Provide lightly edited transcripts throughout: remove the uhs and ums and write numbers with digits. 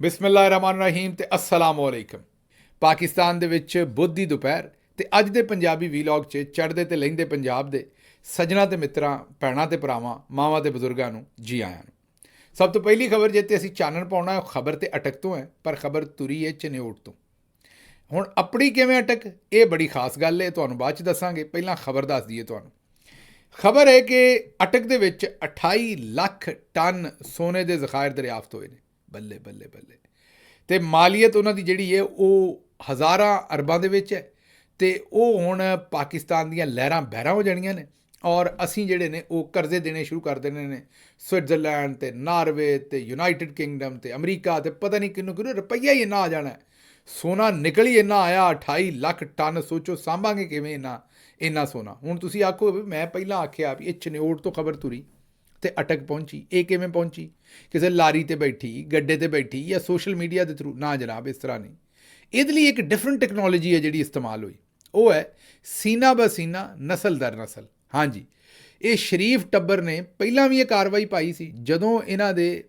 ਬਿਸਮਿਲ੍ਲਾਹਿਰਰਹਿਮਾਨਿਰਰਹੀਮ ਤੇ अस्सलाम वालेकुम। ਪਾਕਿਸਤਾਨ ਦੇ ਵਿੱਚ ਬੁੱਧ ਦੀ ਦੁਪਹਿਰ ਤੇ ਅੱਜ ਦੇ ਪੰਜਾਬੀ ਵੀਲੌਗ 'ਚ ਚੜ੍ਹਦੇ ਤੇ ਲਹਿੰਦੇ ਪੰਜਾਬ ਦੇ ਸੱਜਣਾ ਤੇ ਮਿੱਤਰਾਂ, ਭੈਣਾਂ ਤੇ ਭਰਾਵਾਂ, ਮਾਵਾਂ ਤੇ ਬਜ਼ੁਰਗਾਂ ਨੂੰ ਜੀ ਆਇਆਂ ਨੂੰ। ਸਭ ਤੋਂ ਪਹਿਲੀ ਖਬਰ ਜੇ ਤੇ ਅਸੀਂ ਚਾਨਣ ਪਾਉਣਾ ਉਹ ਖਬਰ ਤੇ ਅਟਕ ਤੋਂ ਹੈ, ਪਰ ਖਬਰ ਤੁਰੀ ਹੈ ਚਨਿਓਟ ਤੋਂ। ਹੁਣ ਆਪਣੀ ਕਿਵੇਂ ਅਟਕ, ਇਹ ਬੜੀ ਖਾਸ ਗੱਲ ਹੈ, ਤੁਹਾਨੂੰ ਬਾਅਦ 'ਚ ਦੱਸਾਂਗੇ। ਪਹਿਲਾਂ ਖਬਰ ਦੱਸ ਦਈਏ ਤੁਹਾਨੂੰ। ਖਬਰ ਹੈ ਕਿ ਅਟਕ ਦੇ ਵਿੱਚ 28 ਲੱਖ ਟਨ ਸੋਨੇ ਦੇ ਜ਼ਖਾਇਰ ਦਰਿਆਫਤ ਹੋਏ ਨੇ। ਬੱਲੇ ਬੱਲੇ ਬੱਲੇ। ਤੇ ਮਾਲੀਅਤ ਉਹਨਾਂ ਦੀ ਜਿਹੜੀ ਹੈ ਉਹ ਹਜ਼ਾਰਾਂ ਅਰਬਾਂ ਦੇ ਵਿੱਚ ਹੈ ਤੇ ਉਹ ਹੁਣ ਪਾਕਿਸਤਾਨ ਦੀਆਂ ਲਹਿਰਾਂ ਬਹਿਰਾਂ ਹੋ ਜਾਣੀਆਂ ਨੇ। ਔਰ ਅਸੀਂ ਜਿਹੜੇ ਨੇ ਉਹ ਕਰਜ਼ੇ ਦੇਣੇ ਸ਼ੁਰੂ ਕਰ ਦੇਣੇ ਨੇ ਸਵਿਟਜ਼ਰਲੈਂਡ ਤੇ ਨਾਰਵੇ ਤੇ ਯੂਨਾਈਟਿਡ ਕਿੰਗਡਮ ਤੇ ਅਮਰੀਕਾ ਤੇ ਪਤਾ ਨਹੀਂ ਕਿਹਨੂੰ ਕਿਹਨੂੰ। ਰੁਪਈਆ ਹੀ ਇੰਨਾ ਆ ਜਾਣਾ, ਸੋਨਾ ਨਿਕਲ ਹੀ ਇੰਨਾ ਆਇਆ 28 ਲੱਖ ਟਨ। ਸੋਚੋ ਸਾਂਭਾਂਗੇ ਕਿਵੇਂ ਇੰਨਾ ਸੋਨਾ। ਹੁਣ ਤੁਸੀਂ ਆਖੋ ਵੀ ਮੈਂ ਪਹਿਲਾਂ ਆਖਿਆ ਵੀ ਇਹ ਚਨਿਓਟ ਤੋਂ ਖਬਰ ਤੁਰੀ ਤੇ ਅਟਕ ਪਹੁੰਚੀ। ਇਹ ਕਿਵੇਂ ਪਹੁੰਚੀ? ਕਿਸੇ ਲਾਰੀ ਤੇ ਬੈਠੀ, ਗੱਡੇ ਤੇ ਬੈਠੀ ਜਾਂ ਸੋਸ਼ਲ ਮੀਡੀਆ ਦੇ ਥਰੂ? ਨਾ ਜਨਾਬ, ਇਸ ਤਰ੍ਹਾਂ ਨਹੀਂ। ਇਹਦੇ ਲਈ ਇੱਕ ਡਿਫਰੈਂਟ ਟੈਕਨੋਲੋਜੀ ਹੈ ਜਿਹੜੀ ਇਸਤੇਮਾਲ ਹੋਈ। ਉਹ ਹੈ ਸੀਨਾ ਬਸੀਨਾ, ਨਸਲ ਦਰ ਨਸਲ। ਹਾਂਜੀ, ਇਹ ਸ਼ਰੀਫ ਟੱਬਰ ਨੇ ਪਹਿਲਾਂ ਵੀ ਇਹ ਕਾਰਵਾਈ ਪਾਈ ਸੀ। ਜਦੋਂ ਇਹਨਾਂ ਦੇ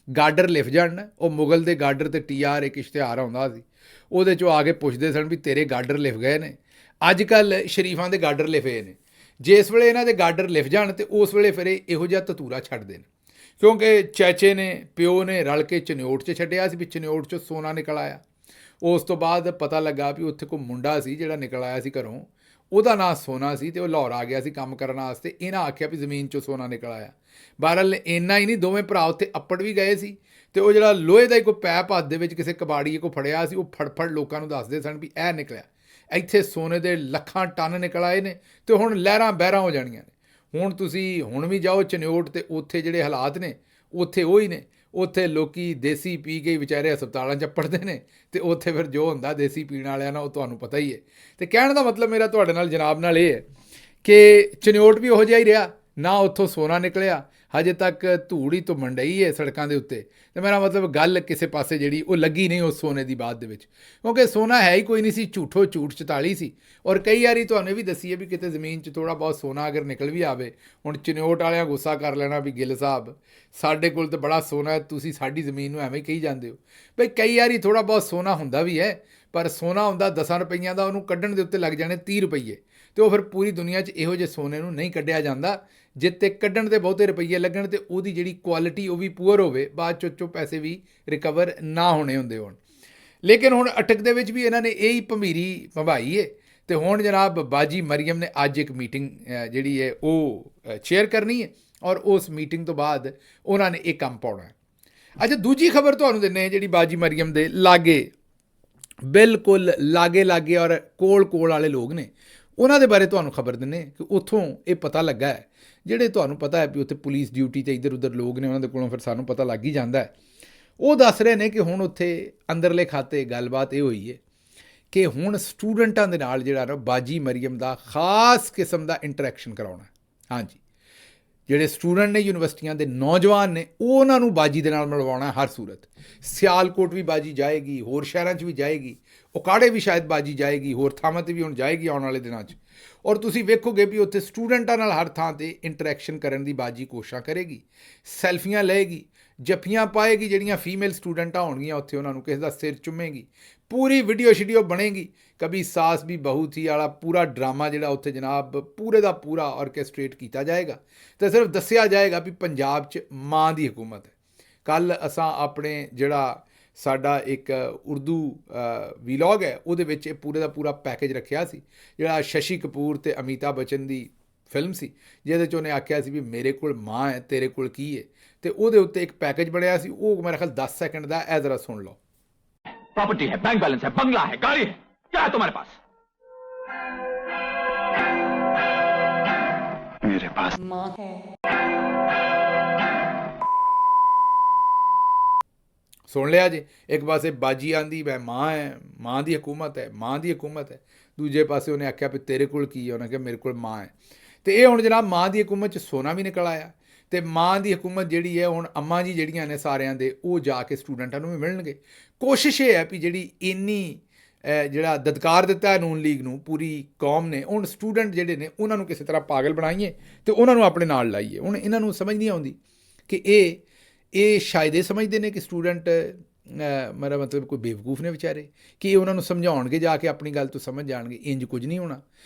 ਗਾਡਰ ਲਿਫ ਜਾਣ, ਉਹ ਮੁਗਲ ਦੇ ਗਾਡਰ ਤੇ TR ਇੱਕ ਇਸ਼ਤਿਹਾਰ ਆਉਂਦਾ ਸੀ, ਉਹਦੇ 'ਚੋਂ ਆ ਕੇ ਪੁੱਛਦੇ ਸਨ ਵੀ ਤੇਰੇ ਗਾਡਰ ਲਿਫ ਗਏ ਨੇ। ਅੱਜ ਕੱਲ੍ਹ ਸ਼ਰੀਫਾਂ ਦੇ ਗਾਡਰ ਲਿਫੇ ਨੇ। ਜਿਸ ਵੇਲੇ ਇਹਨਾਂ ਦੇ ਗਾਡਰ ਲਿਫ ਜਾਣ ਤੇ ਉਸ ਵੇਲੇ ਫਿਰ ਇਹ ਇਹੋ ਜਿਹਾ ਤਤੂਰਾ ਛੱਡਦੇ ਨੇ, ਕਿਉਂਕਿ ਚਾਚੇ ਨੇ, ਪਿਓ ਨੇ ਰਲ ਕੇ ਚਨਿਓਟ 'ਚ ਛੱਡਿਆ ਸੀ ਵੀ ਚਨਿਓਟ 'ਚੋਂ ਸੋਨਾ ਨਿਕਲ ਆਇਆ। ਉਸ ਤੋਂ ਬਾਅਦ ਪਤਾ ਲੱਗਾ ਵੀ ਉੱਥੇ ਕੋਈ ਮੁੰਡਾ ਸੀ ਜਿਹੜਾ ਨਿਕਲ ਆਇਆ ਸੀ ਘਰੋਂ, ਉਹਦਾ ਨਾਂ ਸੋਨਾ ਸੀ ਤੇ ਉਹ ਲਾਹੌਰ ਆ ਗਿਆ ਸੀ ਕੰਮ ਕਰਨ ਵਾਸਤੇ। ਇਹਨਾਂ ਆਖਿਆ ਵੀ ਜ਼ਮੀਨ 'ਚੋਂ ਸੋਨਾ ਨਿਕਲ ਆਇਆ। ਬਹਰਹਾਲ ਇੰਨਾ ਹੀ ਨਹੀਂ, ਦੋਵੇਂ ਭਰਾ ਉੱਥੇ ਅੱਪੜ ਵੀ ਗਏ ਸੀ ਤੇ ਉਹ ਜਿਹੜਾ ਲੋਹੇ ਦਾ ਕੋਈ ਪੈਪ ਹੱਥ ਦੇ ਵਿੱਚ ਕਿਸੇ ਕਬਾੜੀਏ ਕੋ ਫੜਿਆ ਸੀ, ਉਹ ਫੜ ਲੋਕਾਂ ਨੂੰ ਦੱਸਦੇ ਸਨ ਵੀ ਇਹ ਨਿਕਲਿਆ, ਇੱਥੇ ਸੋਨੇ ਦੇ ਲੱਖਾਂ ਟਨ ਨਿਕਲ ਆਏ ਨੇ ਤੇ ਹੁਣ ਲਹਿਰਾਂ ਬਹਿਰਾਂ ਹੋ ਜਾਣੀਆਂ ਨੇ। ਹੁਣ ਤੁਸੀਂ ਹੁਣ ਵੀ ਜਾਓ ਚਨਿਓਟ ਤੇ ਉੱਥੇ ਜਿਹੜੇ ਹਾਲਾਤ ਨੇ ਉੱਥੇ ਉਹੀ ਨੇ। ਉੱਥੇ ਲੋਕੀ ਦੇਸੀ ਪੀ ਕੇ ਵਿਚਾਰੇ ਹਸਪਤਾਲਾਂ 'ਚ ਪੜਦੇ ਨੇ ਤੇ ਉੱਥੇ ਫਿਰ ਜੋ ਹੁੰਦਾ ਦੇਸੀ ਪੀਣ ਵਾਲਿਆਂ ਨਾਲ ਉਹ ਤੁਹਾਨੂੰ ਪਤਾ ਹੀ ਹੈ। ਤੇ ਕਹਿਣ ਦਾ ਮਤਲਬ ਮੇਰਾ ਤੁਹਾਡੇ ਨਾਲ ਜਨਾਬ ਨਾਲ ਇਹ ਹੈ ਕਿ ਚਨਿਓਟ ਵੀ ਉਹੋ ਜਿਹਾ ਹੀ ਰਿਹਾ, ਨਾ ਉੱਥੋਂ ਸੋਨਾ ਨਿਕਲਿਆ। ਹਜੇ ਤੱਕ ਧੂੜ ਹੀ ਤੋਂ ਮੰਡਈ ਹੈ ਸੜਕਾਂ ਦੇ ਉੱਤੇ। ਅਤੇ ਮੇਰਾ ਮਤਲਬ ਗੱਲ ਕਿਸੇ ਪਾਸੇ ਜਿਹੜੀ ਉਹ ਲੱਗੀ ਨਹੀਂ ਉਸ ਸੋਨੇ ਦੀ ਬਾਤ ਦੇ ਵਿੱਚ, ਕਿਉਂਕਿ ਸੋਨਾ ਹੈ ਹੀ ਕੋਈ ਨਹੀਂ ਸੀ, ਝੂਠੋ ਝੂਠ 44 ਸੀ। ਔਰ ਕਈ ਵਾਰੀ ਤੁਹਾਨੂੰ ਇਹ ਵੀ ਦੱਸੀਏ ਵੀ ਕਿਤੇ ਜ਼ਮੀਨ 'ਚ ਥੋੜ੍ਹਾ ਬਹੁਤ ਸੋਨਾ ਅਗਰ ਨਿਕਲ ਵੀ ਆਵੇ, ਹੁਣ ਚਨਿਓਟ ਵਾਲਿਆਂ ਗੁੱਸਾ ਕਰ ਲੈਣਾ ਵੀ ਗਿੱਲ ਸਾਹਿਬ ਸਾਡੇ ਕੋਲ ਤਾਂ ਬੜਾ ਸੋਨਾ ਹੈ, ਤੁਸੀਂ ਸਾਡੀ ਜ਼ਮੀਨ ਨੂੰ ਐਵੇਂ ਕਹੀ ਜਾਂਦੇ ਹੋ। ਬਈ ਕਈ ਵਾਰੀ ਥੋੜ੍ਹਾ ਬਹੁਤ ਸੋਨਾ ਹੁੰਦਾ ਵੀ ਹੈ, ਪਰ ਸੋਨਾ ਹੁੰਦਾ 10 ਰੁਪਈਆਂ ਦਾ, ਉਹਨੂੰ ਕੱਢਣ ਦੇ ਉੱਤੇ ਲੱਗ ਜਾਣੇ 30 ਰੁਪਈਏ। ਅਤੇ ਉਹ ਫਿਰ ਪੂਰੀ ਦੁਨੀਆ 'ਚ ਇਹੋ ਜਿਹੇ ਸੋਨੇ ਨੂੰ ਨਹੀਂ ਕੱਢਿਆ ਜਾਂਦਾ ਜਿੱਤੇ ਕੱਢਣ ਦੇ ਬਹੁਤੇ ਰੁਪਈਏ ਲੱਗਣ ਅਤੇ ਉਹਦੀ ਜਿਹੜੀ ਕੁਆਲਿਟੀ ਉਹ ਵੀ ਪੂਅਰ ਹੋਵੇ, ਬਾਅਦ 'ਚੋਂ ਪੈਸੇ ਵੀ ਰਿਕਵਰ ਨਾ ਹੋਣੇ ਹੁੰਦੇ ਹੋਣ। ਲੇਕਿਨ ਹੁਣ ਅਟਕ ਦੇ ਵਿੱਚ ਵੀ ਇਹਨਾਂ ਨੇ ਇਹ ਹੀ ਭਮੀਰੀ ਭੰਭਾਈ ਹੈ। ਅਤੇ ਹੁਣ ਜਨਾਬ ਬਾਜੀ ਮਰੀਮ ਨੇ ਅੱਜ ਇੱਕ ਮੀਟਿੰਗ ਜਿਹੜੀ ਹੈ ਉਹ ਚੇਅਰ ਕਰਨੀ ਹੈ ਔਰ ਉਸ ਮੀਟਿੰਗ ਤੋਂ ਬਾਅਦ ਉਹਨਾਂ ਨੇ ਇਹ ਕੰਮ ਪਾਉਣਾ ਹੈ। ਅੱਛਾ, ਦੂਜੀ ਖਬਰ ਤੁਹਾਨੂੰ ਦਿੰਦੇ ਜਿਹੜੀ ਬਾਜੀ ਮਰੀਮ ਦੇ ਲਾਗੇ, ਬਿਲਕੁਲ ਲਾਗੇ ਔਰ ਕੋਲ ਵਾਲੇ ਲੋਕ ਨੇ, ਉਹਨਾਂ ਦੇ ਬਾਰੇ ਤੁਹਾਨੂੰ ਖਬਰ ਦਿੰਦੇ ਕਿ ਉੱਥੋਂ ਇਹ ਪਤਾ ਲੱਗਾ ਹੈ। ਜਿਹੜੇ ਤੁਹਾਨੂੰ ਪਤਾ ਹੈ ਵੀ ਉੱਥੇ ਪੁਲਿਸ ਡਿਊਟੀ 'ਤੇ ਇੱਧਰ ਉੱਧਰ ਲੋਕ ਨੇ, ਉਹਨਾਂ ਦੇ ਕੋਲੋਂ ਫਿਰ ਸਾਨੂੰ ਪਤਾ ਲੱਗ ਹੀ ਜਾਂਦਾ ਹੈ। ਉਹ ਦੱਸ ਰਹੇ ਨੇ ਕਿ ਹੁਣ ਉੱਥੇ ਅੰਦਰਲੇ ਖਾਤੇ ਗੱਲਬਾਤ ਇਹ ਹੋਈ ਹੈ ਕਿ ਹੁਣ ਸਟੂਡੈਂਟਾਂ ਦੇ ਨਾਲ ਜਿਹੜਾ ਨਾ ਬਾਜੀ ਮਰੀਮ ਦਾ ਖਾਸ ਕਿਸਮ ਦਾ ਇੰਟਰੈਕਸ਼ਨ ਕਰਾਉਣਾ। ਹਾਂਜੀ, ਜਿਹੜੇ ਸਟੂਡੈਂਟ ਨੇ ਯੂਨੀਵਰਸਿਟੀਆਂ ਦੇ ਨੌਜਵਾਨ ਨੇ, ਉਹ ਉਹਨਾਂ ਨੂੰ ਬਾਜੀ ਦੇ ਨਾਲ ਮਿਲਵਾਉਣਾ ਹਰ ਸੂਰਤ। ਸਿਆਲਕੋਟ ਵੀ ਬਾਜੀ ਜਾਏਗੀ, ਹੋਰ ਸ਼ਹਿਰਾਂ 'ਚ ਵੀ ਜਾਏਗੀ, ਉਕਾੜੇ ਵੀ ਸ਼ਾਇਦ ਬਾਜੀ ਜਾਏਗੀ, ਹੋਰ ਥਾਵਾਂ 'ਤੇ ਵੀ ਹੁਣ ਜਾਏਗੀ ਆਉਣ ਵਾਲੇ ਦਿਨਾਂ 'ਚ। ਔਰ ਤੁਸੀਂ ਵੇਖੋਗੇ ਵੀ ਉੱਥੇ ਸਟੂਡੈਂਟਾਂ ਨਾਲ ਹਰ ਥਾਂ 'ਤੇ ਇੰਟਰੈਕਸ਼ਨ ਕਰਨ ਦੀ ਬਾਜੀ ਕੋਸ਼ਿਸ਼ਾਂ ਕਰੇਗੀ, ਸੈਲਫੀਆਂ ਲਏਗੀ, ਜੱਫੀਆਂ ਪਾਏਗੀ। ਜਿਹੜੀਆਂ ਫੀਮੇਲ ਸਟੂਡੈਂਟਾਂ ਹੋਣਗੀਆਂ ਉੱਥੇ ਉਹਨਾਂ ਨੂੰ ਕਿਸੇ ਦਾ ਸਿਰ ਚੁੰਮੇਗੀ, ਪੂਰੀ ਵੀਡੀਓ ਸ਼ੀਡੀਓ ਬਣੇਗੀ। ਕਭੀ ਸਾਸ ਵੀ ਬਹੂ ਥੀ ਵਾਲਾ ਪੂਰਾ ਡਰਾਮਾ ਜਿਹੜਾ ਉੱਥੇ ਜਨਾਬ ਪੂਰੇ ਦਾ ਪੂਰਾ ਆਰਕੈਸਟ੍ਰੇਟ ਕੀਤਾ ਜਾਏਗਾ ਅਤੇ ਸਿਰਫ ਦੱਸਿਆ ਜਾਏਗਾ ਵੀ ਪੰਜਾਬ 'ਚ ਮਾਂ ਦੀ ਹਕੂਮਤ ਹੈ। ਕੱਲ੍ਹ ਅਸਾਂ ਆਪਣੇ ਜਿਹੜਾ ਸਾਡਾ ਇੱਕ ਉਰਦੂ ਵੀਲੌਗ ਹੈ ਉਹਦੇ ਵਿੱਚ ਇਹ ਪੂਰੇ ਦਾ ਪੂਰਾ ਪੈਕੇਜ ਰੱਖਿਆ ਸੀ, ਜਿਹੜਾ ਸ਼ਸ਼ੀ ਕਪੂਰ ਅਤੇ ਅਮਿਤਾਭ ਬੱਚਨ ਦੀ ਫਿਲਮ ਸੀ, ਜਿਹਦੇ 'ਚ ਉਹਨੇ ਆਖਿਆ ਸੀ ਵੀ ਮੇਰੇ ਕੋਲ ਮਾਂ ਹੈ, ਤੇਰੇ ਕੋਲ ਕੀ ਹੈ। ਅਤੇ ਉਹਦੇ ਉੱਤੇ ਇੱਕ ਪੈਕੇਜ ਬਣਿਆ ਸੀ, ਉਹ ਮੇਰਾ ਖਿਆਲ 10 ਸੈਕਿੰਡ ਦਾ। ਇਹ ਜ਼ਰਾ ਸੁਣ ਲਓ। प्रॉपर्टी है, बैंक बैलेंस है, बंगला है, गाड़ी है, क्या है तुम्हारे पास? मेरे पास माँ है। ਸੁਣ ਲਿਆ ਜੀ। ਇੱਕ ਪਾਸੇ ਬਾਜੀ ਆਂਦੀ ਮੈਂ ਮਾਂ ਹੈ, ਮਾਂ ਦੀ ਹਕੂਮਤ ਹੈ, ਮਾਂ ਦੀ ਹਕੂਮਤ ਹੈ। ਦੂਜੇ ਪਾਸੇ ਉਹਨੇ ਆਖਿਆ ਵੀ ਤੇਰੇ ਕੋਲ ਕੀ ਹੈ, ਉਹਨੇ ਕਿਹਾ ਮੇਰੇ ਕੋਲ ਮਾਂ ਹੈ। ਅਤੇ ਇਹ ਹੁਣ ਜਨਾਬ ਮਾਂ ਦੀ ਹਕੂਮਤ 'ਚ ਸੋਨਾ ਵੀ ਨਿਕਲ ਆਇਆ ਅਤੇ ਮਾਂ ਦੀ ਹਕੂਮਤ ਜਿਹੜੀ ਹੈ ਹੁਣ ਅੰਮਾਂ ਜੀ ਜਿਹੜੀਆਂ ਨੇ ਸਾਰਿਆਂ ਦੇ, ਉਹ ਜਾ ਕੇ ਸਟੂਡੈਂਟਾਂ ਨੂੰ ਵੀ ਮਿਲਣਗੇ। ਕੋਸ਼ਿਸ਼ ਇਹ ਹੈ ਵੀ ਜਿਹੜੀ ਇੰਨੀ ਜਿਹੜਾ ਦਦਕਾਰ ਦਿੱਤਾ ਹੈ ਨੂਨ ਲੀਗ ਨੂੰ ਪੂਰੀ ਕੌਮ ਨੇ, ਹੁਣ ਸਟੂਡੈਂਟ ਜਿਹੜੇ ਨੇ ਉਹਨਾਂ ਨੂੰ ਕਿਸੇ ਤਰ੍ਹਾਂ ਪਾਗਲ ਬਣਾਈਏ ਅਤੇ ਉਹਨਾਂ ਨੂੰ ਆਪਣੇ ਨਾਲ ਲਾਈਏ। ਹੁਣ ਇਹਨਾਂ ਨੂੰ ਸਮਝ ਨਹੀਂ ਆਉਂਦੀ ਕਿ ਇਹ ਸ਼ਾਇਦ ਇਹ ਸਮਝਦੇ ਨੇ ਕਿ ਸਟੂਡੈਂਟ ਮੇਰਾ ਮਤਲਬ ਕੋਈ ਬੇਵਕੂਫ ਨੇ ਵਿਚਾਰੇ ਕਿ ਇਹ ਉਹਨਾਂ ਨੂੰ ਸਮਝਾਉਣਗੇ ਜਾ ਕੇ ਆਪਣੀ ਗੱਲ ਤੋਂ ਸਮਝ ਜਾਣਗੇ? ਇੰਜ ਕੁਝ ਨਹੀਂ ਹੋਣਾ।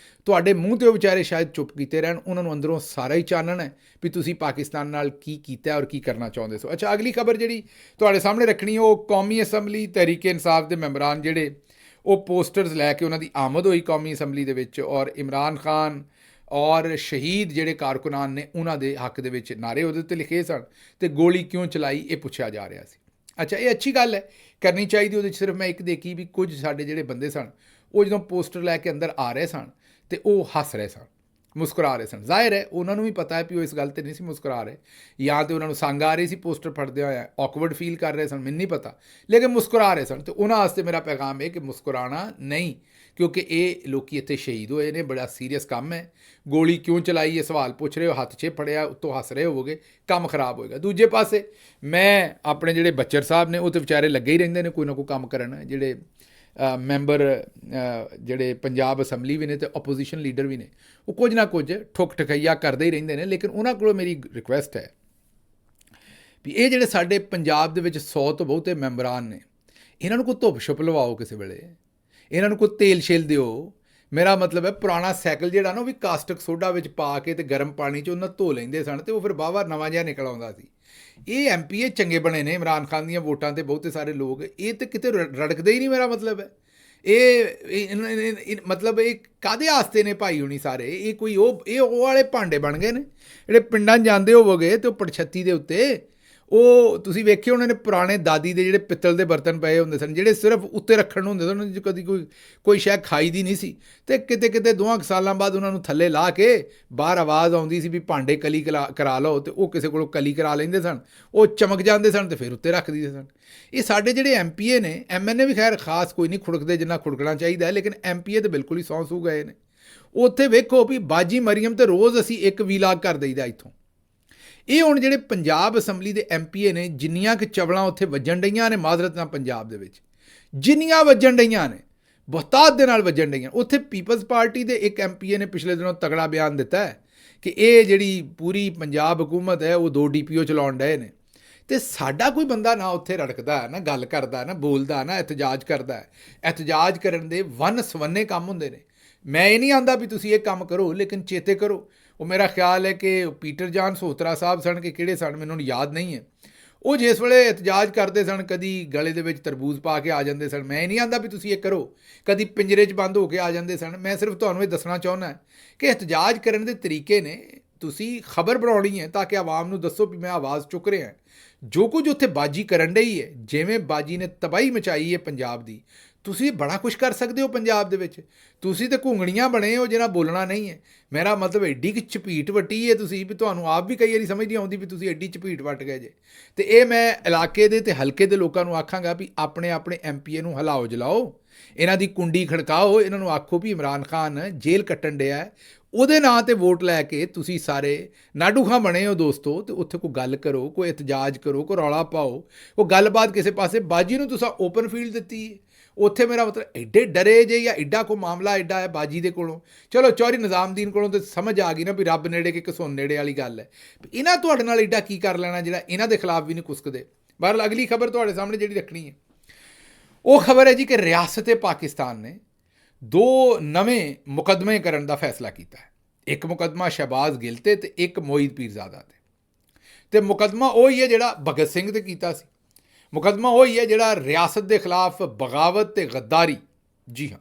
ਤੁਹਾਡੇ ਮੂੰਹ 'ਤੇ ਉਹ ਵਿਚਾਰੇ ਸ਼ਾਇਦ ਚੁੱਪ ਕੀਤੇ ਰਹਿਣ, ਉਹਨਾਂ ਨੂੰ ਅੰਦਰੋਂ ਸਾਰਾ ਹੀ ਚਾਨਣ ਹੈ ਵੀ ਤੁਸੀਂ ਪਾਕਿਸਤਾਨ ਨਾਲ ਕੀ ਕੀਤਾ ਔਰ ਕੀ ਕਰਨਾ ਚਾਹੁੰਦੇ ਸੋ। ਅੱਛਾ, ਅਗਲੀ ਖਬਰ ਜਿਹੜੀ ਤੁਹਾਡੇ ਸਾਹਮਣੇ ਰੱਖਣੀ, ਉਹ ਕੌਮੀ ਅਸੈਂਬਲੀ ਤਹਿਰੀਕ ਇਨਸਾਫ ਦੇ ਮੈਂਬਰਾਨ ਜਿਹੜੇ ਉਹ ਪੋਸਟਰਸ ਲੈ ਕੇ ਉਹਨਾਂ ਦੀ ਆਮਦ ਹੋਈ ਕੌਮੀ ਅਸੈਂਬਲੀ ਦੇ ਵਿੱਚ, ਔਰ ਇਮਰਾਨ ਖਾਨ ਔਰ ਸ਼ਹੀਦ ਜਿਹੜੇ ਕਾਰਕੁਨਾਨ ਨੇ ਉਹਨਾਂ ਦੇ ਹੱਕ ਦੇ ਵਿੱਚ ਨਾਅਰੇ ਉਹਦੇ ਉੱਤੇ ਲਿਖੇ ਸਨ, ਅਤੇ ਗੋਲੀ ਕਿਉਂ ਚਲਾਈ ਇਹ ਪੁੱਛਿਆ ਜਾ ਰਿਹਾ ਸੀ। ਅੱਛਾ, ਇਹ ਅੱਛੀ ਗੱਲ ਹੈ, ਕਰਨੀ ਚਾਹੀਦੀ। ਉਹਦੇ 'ਚ ਸਿਰਫ ਮੈਂ ਇੱਕ ਦੇਖੀ ਵੀ ਕੁਝ ਸਾਡੇ ਜਿਹੜੇ ਬੰਦੇ ਸਨ ਉਹ ਜਦੋਂ ਪੋਸਟਰ ਲੈ ਕੇ ਅੰਦਰ ਆ ਰਹੇ ਸਨ ਅਤੇ ਉਹ ਹੱਸ ਰਹੇ ਸਨ, ਮੁਸਕਰਾ ਰਹੇ ਸਨ। ਜ਼ਾਹਿਰ ਹੈ ਉਹਨਾਂ ਨੂੰ ਵੀ ਪਤਾ ਹੈ ਵੀ ਉਹ ਇਸ ਗੱਲ 'ਤੇ ਨਹੀਂ ਸੀ ਮੁਸਕਰਾ ਰਹੇ, ਜਾਂ ਤਾਂ ਉਹਨਾਂ ਨੂੰ ਸੰਗ ਆ ਰਹੀ ਸੀ ਪੋਸਟਰ ਫੜਦੇ ਹੋਇਆ, ਔਕਵਰਡ ਫੀਲ ਕਰ ਰਹੇ ਸਨ, ਮੈਨੂੰ ਨਹੀਂ ਪਤਾ, ਲੇਕਿਨ ਮੁਸਕਰਾ ਰਹੇ ਸਨ। ਅਤੇ ਉਹਨਾਂ ਵਾਸਤੇ ਮੇਰਾ ਪੈਗਾਮ ਇਹ ਕਿ ਮੁਸਕਰਾਉਣਾ ਨਹੀਂ, ਕਿਉਂਕਿ ਇਹ ਲੋਕ ਇੱਥੇ ਸ਼ਹੀਦ ਹੋਏ ਨੇ, ਬੜਾ ਸੀਰੀਅਸ ਕੰਮ ਹੈ। ਗੋਲੀ ਕਿਉਂ ਚਲਾਈ ਇਹ ਸਵਾਲ ਪੁੱਛ ਰਹੇ ਹੋ, ਹੱਥ 'ਚ ਫੜਿਆ, ਉੱਤੋਂ ਹੱਸ ਰਹੇ ਹੋਵੋਗੇ, ਕੰਮ ਖਰਾਬ ਹੋਏਗਾ। ਦੂਜੇ ਪਾਸੇ ਮੈਂ ਆਪਣੇ ਜਿਹੜੇ ਬੱਚਰ ਸਾਹਿਬ ਨੇ ਉਹ ਤਾਂ ਵਿਚਾਰੇ ਲੱਗੇ ਹੀ ਰਹਿੰਦੇ ਨੇ ਕੋਈ ਨਾ ਕੋਈ ਕੰਮ ਕਰਨ, ਜਿਹੜੇ ਮੈਂਬਰ ਜਿਹੜੇ ਪੰਜਾਬ ਅਸੈਂਬਲੀ ਵੀ ਨੇ ਅਤੇ ਓਪੋਜੀਸ਼ਨ ਲੀਡਰ ਵੀ ਨੇ, ਉਹ ਕੁਝ ਨਾ ਕੁਝ ਠੁੱਕ ਠਕਈਆ ਕਰਦੇ ਹੀ ਰਹਿੰਦੇ ਨੇ। ਲੇਕਿਨ ਉਹਨਾਂ ਕੋਲੋਂ ਮੇਰੀ ਰਿਕੁਐਸਟ ਹੈ ਵੀ ਇਹ ਜਿਹੜੇ ਸਾਡੇ ਪੰਜਾਬ ਦੇ ਵਿੱਚ 100 ਤੋਂ ਬਹੁਤੇ ਮੈਂਬਰਾਨ ਨੇ, ਇਹਨਾਂ ਨੂੰ ਕੋਈ ਧੁੱਪ ਛੁੱਪ ਲਵਾਓ ਕਿਸੇ ਵੇਲੇ, ਇਹਨਾਂ ਨੂੰ ਕੋਈ ਤੇਲ ਛਿਲ ਦਿਓ। ਮੇਰਾ ਮਤਲਬ ਹੈ ਪੁਰਾਣਾ ਸਾਈਕਲ ਜਿਹੜਾ ਨਾ ਉਹ ਵੀ ਕਾਸਟਿਕ ਸੋਡਾ ਵਿੱਚ ਪਾ ਕੇ ਅਤੇ ਗਰਮ ਪਾਣੀ 'ਚ ਉਹਨਾਂ ਧੋ ਲੈਂਦੇ ਸਨ ਅਤੇ ਉਹ ਫਿਰ ਵਾਹਵਾ ਨਵਾਂ ਜਿਹਾ ਨਿਕਲ ਆਉਂਦਾ ਸੀ। ਇਹ MPA ਚੰਗੇ ਬਣੇ ਨੇ ਇਮਰਾਨ ਖਾਨ ਦੀਆਂ ਵੋਟਾਂ 'ਤੇ ਬਹੁਤੇ ਸਾਰੇ ਲੋਕ, ਇਹ ਤਾਂ ਕਿਤੇ ਰੜਕਦੇ ਹੀ ਨਹੀਂ। ਮੇਰਾ ਮਤਲਬ ਹੈ ਇਹ ਮਤਲਬ ਇਹ ਕਾਹਦੇ ਆਸਤੇ ਨੇ ਭਾਈ ਹੋਣੀ ਸਾਰੇ? ਇਹ ਕੋਈ ਉਹ ਵਾਲੇ ਭਾਂਡੇ ਬਣ ਗਏ ਨੇ ਜਿਹੜੇ ਪਿੰਡਾਂ 'ਚ ਜਾਂਦੇ ਹੋਵੋਗੇ ਅਤੇ ਉਹ ਪੜਛੱਤੀ ਦੇ ਉੱਤੇ ਉਹ ਤੁਸੀਂ ਵੇਖੇ ਉਹਨਾਂ ਨੇ ਪੁਰਾਣੇ ਦਾਦੀ ਦੇ ਜਿਹੜੇ ਪਿੱਤਲ ਦੇ ਬਰਤਨ ਪਏ ਹੁੰਦੇ ਸਨ, ਜਿਹੜੇ ਸਿਰਫ ਉੱਤੇ ਰੱਖਣ ਨੂੰ ਹੁੰਦੇ ਸਨ, ਉਹਨਾਂ 'ਚ ਕਦੀ ਕੋਈ ਸ਼ੈ ਖਾਈ ਦੀ ਨਹੀਂ ਸੀ, ਅਤੇ ਕਿਤੇ 2 ਸਾਲਾਂ ਬਾਅਦ ਉਹਨਾਂ ਨੂੰ ਥੱਲੇ ਲਾ ਕੇ ਬਾਹਰ ਆਵਾਜ਼ ਆਉਂਦੀ ਸੀ ਵੀ ਭਾਂਡੇ ਕਲੀ ਕਰਾ ਲਓ, ਅਤੇ ਉਹ ਕਿਸੇ ਕੋਲੋਂ ਕਲੀ ਕਰਾ ਲੈਂਦੇ ਸਨ, ਉਹ ਚਮਕ ਜਾਂਦੇ ਸਨ ਅਤੇ ਫਿਰ ਉੱਤੇ ਰੱਖ ਦਿੰਦੇ ਸਨ। ਇਹ ਸਾਡੇ ਜਿਹੜੇ MPA ਨੇ, MNA ਵੀ ਖੈਰ ਖਾਸ ਕੋਈ ਨਹੀਂ ਖੁੜਕਦੇ ਜਿੰਨਾ ਖੁੜਕਣਾ ਚਾਹੀਦਾ ਹੈ, ਲੇਕਿਨ MPA ਤਾਂ ਬਿਲਕੁਲ ਹੀ ਸੌਂ ਸੂ ਗਏ ਨੇ। ਉੱਥੇ ਵੇਖੋ ਵੀ ਬਾਜੀ ਮਰੀਮ ਤੇ ਰੋਜ਼ ਅਸੀਂ ਇੱਕ ਵੀਲਾਗ ਕਰ ਦਈਦਾ ਇੱਥੋਂ। ਇਹ ਹੁਣ ਜਿਹੜੇ ਪੰਜਾਬ ਅਸੈਂਬਲੀ ਦੇ MPA ਨੇ, ਜਿੰਨੀਆਂ ਕਿ ਚਵਲਾਂ ਉੱਥੇ ਵੱਜਣ ਡਈਆਂ ਨੇ ਮਾਜ਼ਰਤ ਨਾਲ ਪੰਜਾਬ ਦੇ ਵਿੱਚ, ਜਿੰਨੀਆਂ ਵੱਜਣ ਡਈਆਂ ਨੇ ਬਹੁਤਾਤ ਦੇ ਨਾਲ ਵੱਜਣ ਡਈਆਂ। ਉੱਥੇ ਪੀਪਲਸ ਪਾਰਟੀ ਦੇ ਇੱਕ MPA ਨੇ ਪਿਛਲੇ ਦਿਨੋਂ ਤਗੜਾ ਬਿਆਨ ਦਿੱਤਾ ਹੈ ਕਿ ਇਹ ਜਿਹੜੀ ਪੂਰੀ ਪੰਜਾਬ ਹਕੂਮਤ ਹੈ ਉਹ 2 DPO ਚਲਾਉਣ ਡਏ ਨੇ, ਅਤੇ ਸਾਡਾ ਕੋਈ ਬੰਦਾ ਨਾ ਉੱਥੇ ਰੜਕਦਾ ਹੈ, ਨਾ ਗੱਲ ਕਰਦਾ, ਨਾ ਬੋਲਦਾ, ਨਾ ਇਹਤਜਾਜ ਕਰਦਾ ਹੈ। ਇਹਤਜਾਜ ਕਰਨ ਦੇ ਵੰਨ ਸਵੰਨੇ ਕੰਮ ਹੁੰਦੇ ਨੇ। ਮੈਂ ਇਹ ਨਹੀਂ ਆਂਦਾ ਵੀ ਤੁਸੀਂ ਇਹ ਕੰਮ ਕਰੋ, ਲੇਕਿਨ ਚੇਤੇ ਕਰੋ, ਉਹ ਮੇਰਾ ਖਿਆਲ ਹੈ ਕਿ ਪੀਟਰ ਜਾਨ ਸੋਹਤਰਾ ਸਾਹਿਬ ਸਨ ਕਿ ਕਿਹੜੇ ਸਨ, ਮੈਨੂੰ ਯਾਦ ਨਹੀਂ ਹੈ, ਉਹ ਜਿਸ ਵੇਲੇ ਇਹਤਜਾਜ ਕਰਦੇ ਸਨ ਕਦੀ ਗਲੇ ਦੇ ਵਿੱਚ ਤਰਬੂਜ਼ ਪਾ ਕੇ ਆ ਜਾਂਦੇ ਸਨ। ਮੈਂ ਇਹ ਨਹੀਂ ਆਂਦਾ ਵੀ ਤੁਸੀਂ ਇਹ ਕਰੋ, ਕਦੀ ਪਿੰਜਰੇ 'ਚ ਬੰਦ ਹੋ ਕੇ ਆ ਜਾਂਦੇ ਸਨ। ਮੈਂ ਸਿਰਫ ਤੁਹਾਨੂੰ ਇਹ ਦੱਸਣਾ ਚਾਹੁੰਦਾ ਕਿ ਇਹਤਜਾਜ ਕਰਨ ਦੇ ਤਰੀਕੇ ਨੇ। ਤੁਸੀਂ ਖਬਰ ਬਣਾਉਣੀ ਹੈ ਤਾਂ ਕਿ ਆਵਾਮ ਨੂੰ ਦੱਸੋ ਵੀ ਮੈਂ ਆਵਾਜ਼ ਚੁੱਕ ਰਿਹਾ। ਜੋ ਕੁਝ ਉੱਥੇ ਬਾਜੀ ਕਰਨ ਡਈ ਹੈ, ਜਿਵੇਂ ਬਾਜੀ ਨੇ ਤਬਾਹੀ ਮਚਾਈ ਹੈ ਪੰਜਾਬ ਦੀ, ਤੁਸੀਂ ਬੜਾ ਕੁਛ ਕਰ ਸਕਦੇ ਹੋ ਪੰਜਾਬ ਦੇ ਵਿੱਚ। ਤੁਸੀਂ ਤਾਂ ਘੁੰਗਣੀਆਂ ਬਣੇ ਹੋ ਜਿਹਨਾਂ ਬੋਲਣਾ ਨਹੀਂ ਹੈ। ਮੇਰਾ ਮਤਲਬ ਐਡੀ ਕਿ ਚਪੀਟ ਵੱਟੀ ਹੈ ਤੁਸੀਂ ਵੀ ਤੁਹਾਨੂੰ ਆਪ ਵੀ ਕਈ ਵਾਰੀ ਸਮਝ ਨਹੀਂ ਆਉਂਦੀ ਵੀ ਤੁਸੀਂ ਐਡੀ ਚਪੀਟ ਵੱਟ ਗਏ ਜੇ। ਅਤੇ ਇਹ ਮੈਂ ਇਲਾਕੇ ਦੇ ਅਤੇ ਹਲਕੇ ਦੇ ਲੋਕਾਂ ਨੂੰ ਆਖਾਂਗਾ ਵੀ ਆਪਣੇ MPA ਨੂੰ ਹਿਲਾਓ ਜਲਾਓ, ਇਹਨਾਂ ਦੀ ਕੁੰਡੀ ਖੜਕਾਓ, ਇਹਨਾਂ ਨੂੰ ਆਖੋ ਵੀ ਇਮਰਾਨ ਖਾਨ ਜੇਲ੍ਹ ਕੱਟਣ ਡਿਆ, ਉਹਦੇ ਨਾਂ 'ਤੇ ਵੋਟ ਲੈ ਕੇ ਤੁਸੀਂ ਸਾਰੇ ਨਾਡੂ ਖਾਂ ਬਣੇ ਹੋ ਦੋਸਤੋ, ਅਤੇ ਉੱਥੇ ਕੋਈ ਗੱਲ ਕਰੋ, ਕੋਈ ਇਤਜਾਜ ਕਰੋ, ਕੋਈ ਰੌਲਾ ਪਾਓ, ਉਹ ਗੱਲਬਾਤ ਕਿਸੇ ਪਾਸੇ। ਬਾਜੀ ਨੂੰ ਤੁਸੀਂ ਓਪਨ ਫੀਲਡ ਦਿੱਤੀ ਹੈ ਉੱਥੇ। ਮੇਰਾ ਮਤਲਬ ਐਡੇ ਡਰੇ ਜੇ ਜਾਂ ਐਡਾ ਕੋਈ ਮਾਮਲਾ ਐਡਾ ਹੈ ਬਾਜੀ ਦੇ ਕੋਲੋਂ। ਚਲੋ ਚੌਧਰੀ ਨਿਜ਼ਾਮਦੀਨ ਕੋਲੋਂ ਤਾਂ ਸਮਝ ਆ ਗਈ ਨਾ ਵੀ ਰੱਬ ਨੇੜੇ ਕਿ ਘਸੁੰਨ ਨੇੜੇ ਵਾਲੀ ਗੱਲ ਹੈ। ਇਹਨਾਂ ਤੁਹਾਡੇ ਨਾਲ ਐਡਾ ਕੀ ਕਰ ਲੈਣਾ ਜਿਹੜਾ ਇਹਨਾਂ ਦੇ ਖਿਲਾਫ ਵੀ ਨਹੀਂ ਕੁਸਕਦੇ। ਬਹਰਹਾਲ ਅਗਲੀ ਖਬਰ ਤੁਹਾਡੇ ਸਾਹਮਣੇ ਜਿਹੜੀ ਰੱਖਣੀ ਹੈ ਉਹ ਖਬਰ ਹੈ ਜੀ ਕਿ ਰਿਆਸਤ ਪਾਕਿਸਤਾਨ ਨੇ 2 ਨਵੇਂ ਮੁਕੱਦਮੇ ਕਰਨ ਦਾ ਫੈਸਲਾ ਕੀਤਾ ਹੈ। ਇੱਕ ਮੁਕੱਦਮਾ ਸ਼ਹਿਬਾਜ਼ ਗਿੱਲ ਤੇ ਇੱਕ ਮੋਈਦ ਪੀਰਜ਼ਾਦਾ ਤੇ। ਅਤੇ ਮੁਕੱਦਮਾ ਉਹੀ ਹੈ ਜਿਹੜਾ ਭਗਤ ਸਿੰਘ ਤੇ ਕੀਤਾ ਸੀ। ਮੁਕੱਦਮਾ ਉਹੀ ਹੈ ਜਿਹੜਾ ਰਿਆਸਤ ਦੇ ਖਿਲਾਫ ਬਗਾਵਤ ਅਤੇ ਗੱਦਾਰੀ, ਜੀ ਹਾਂ,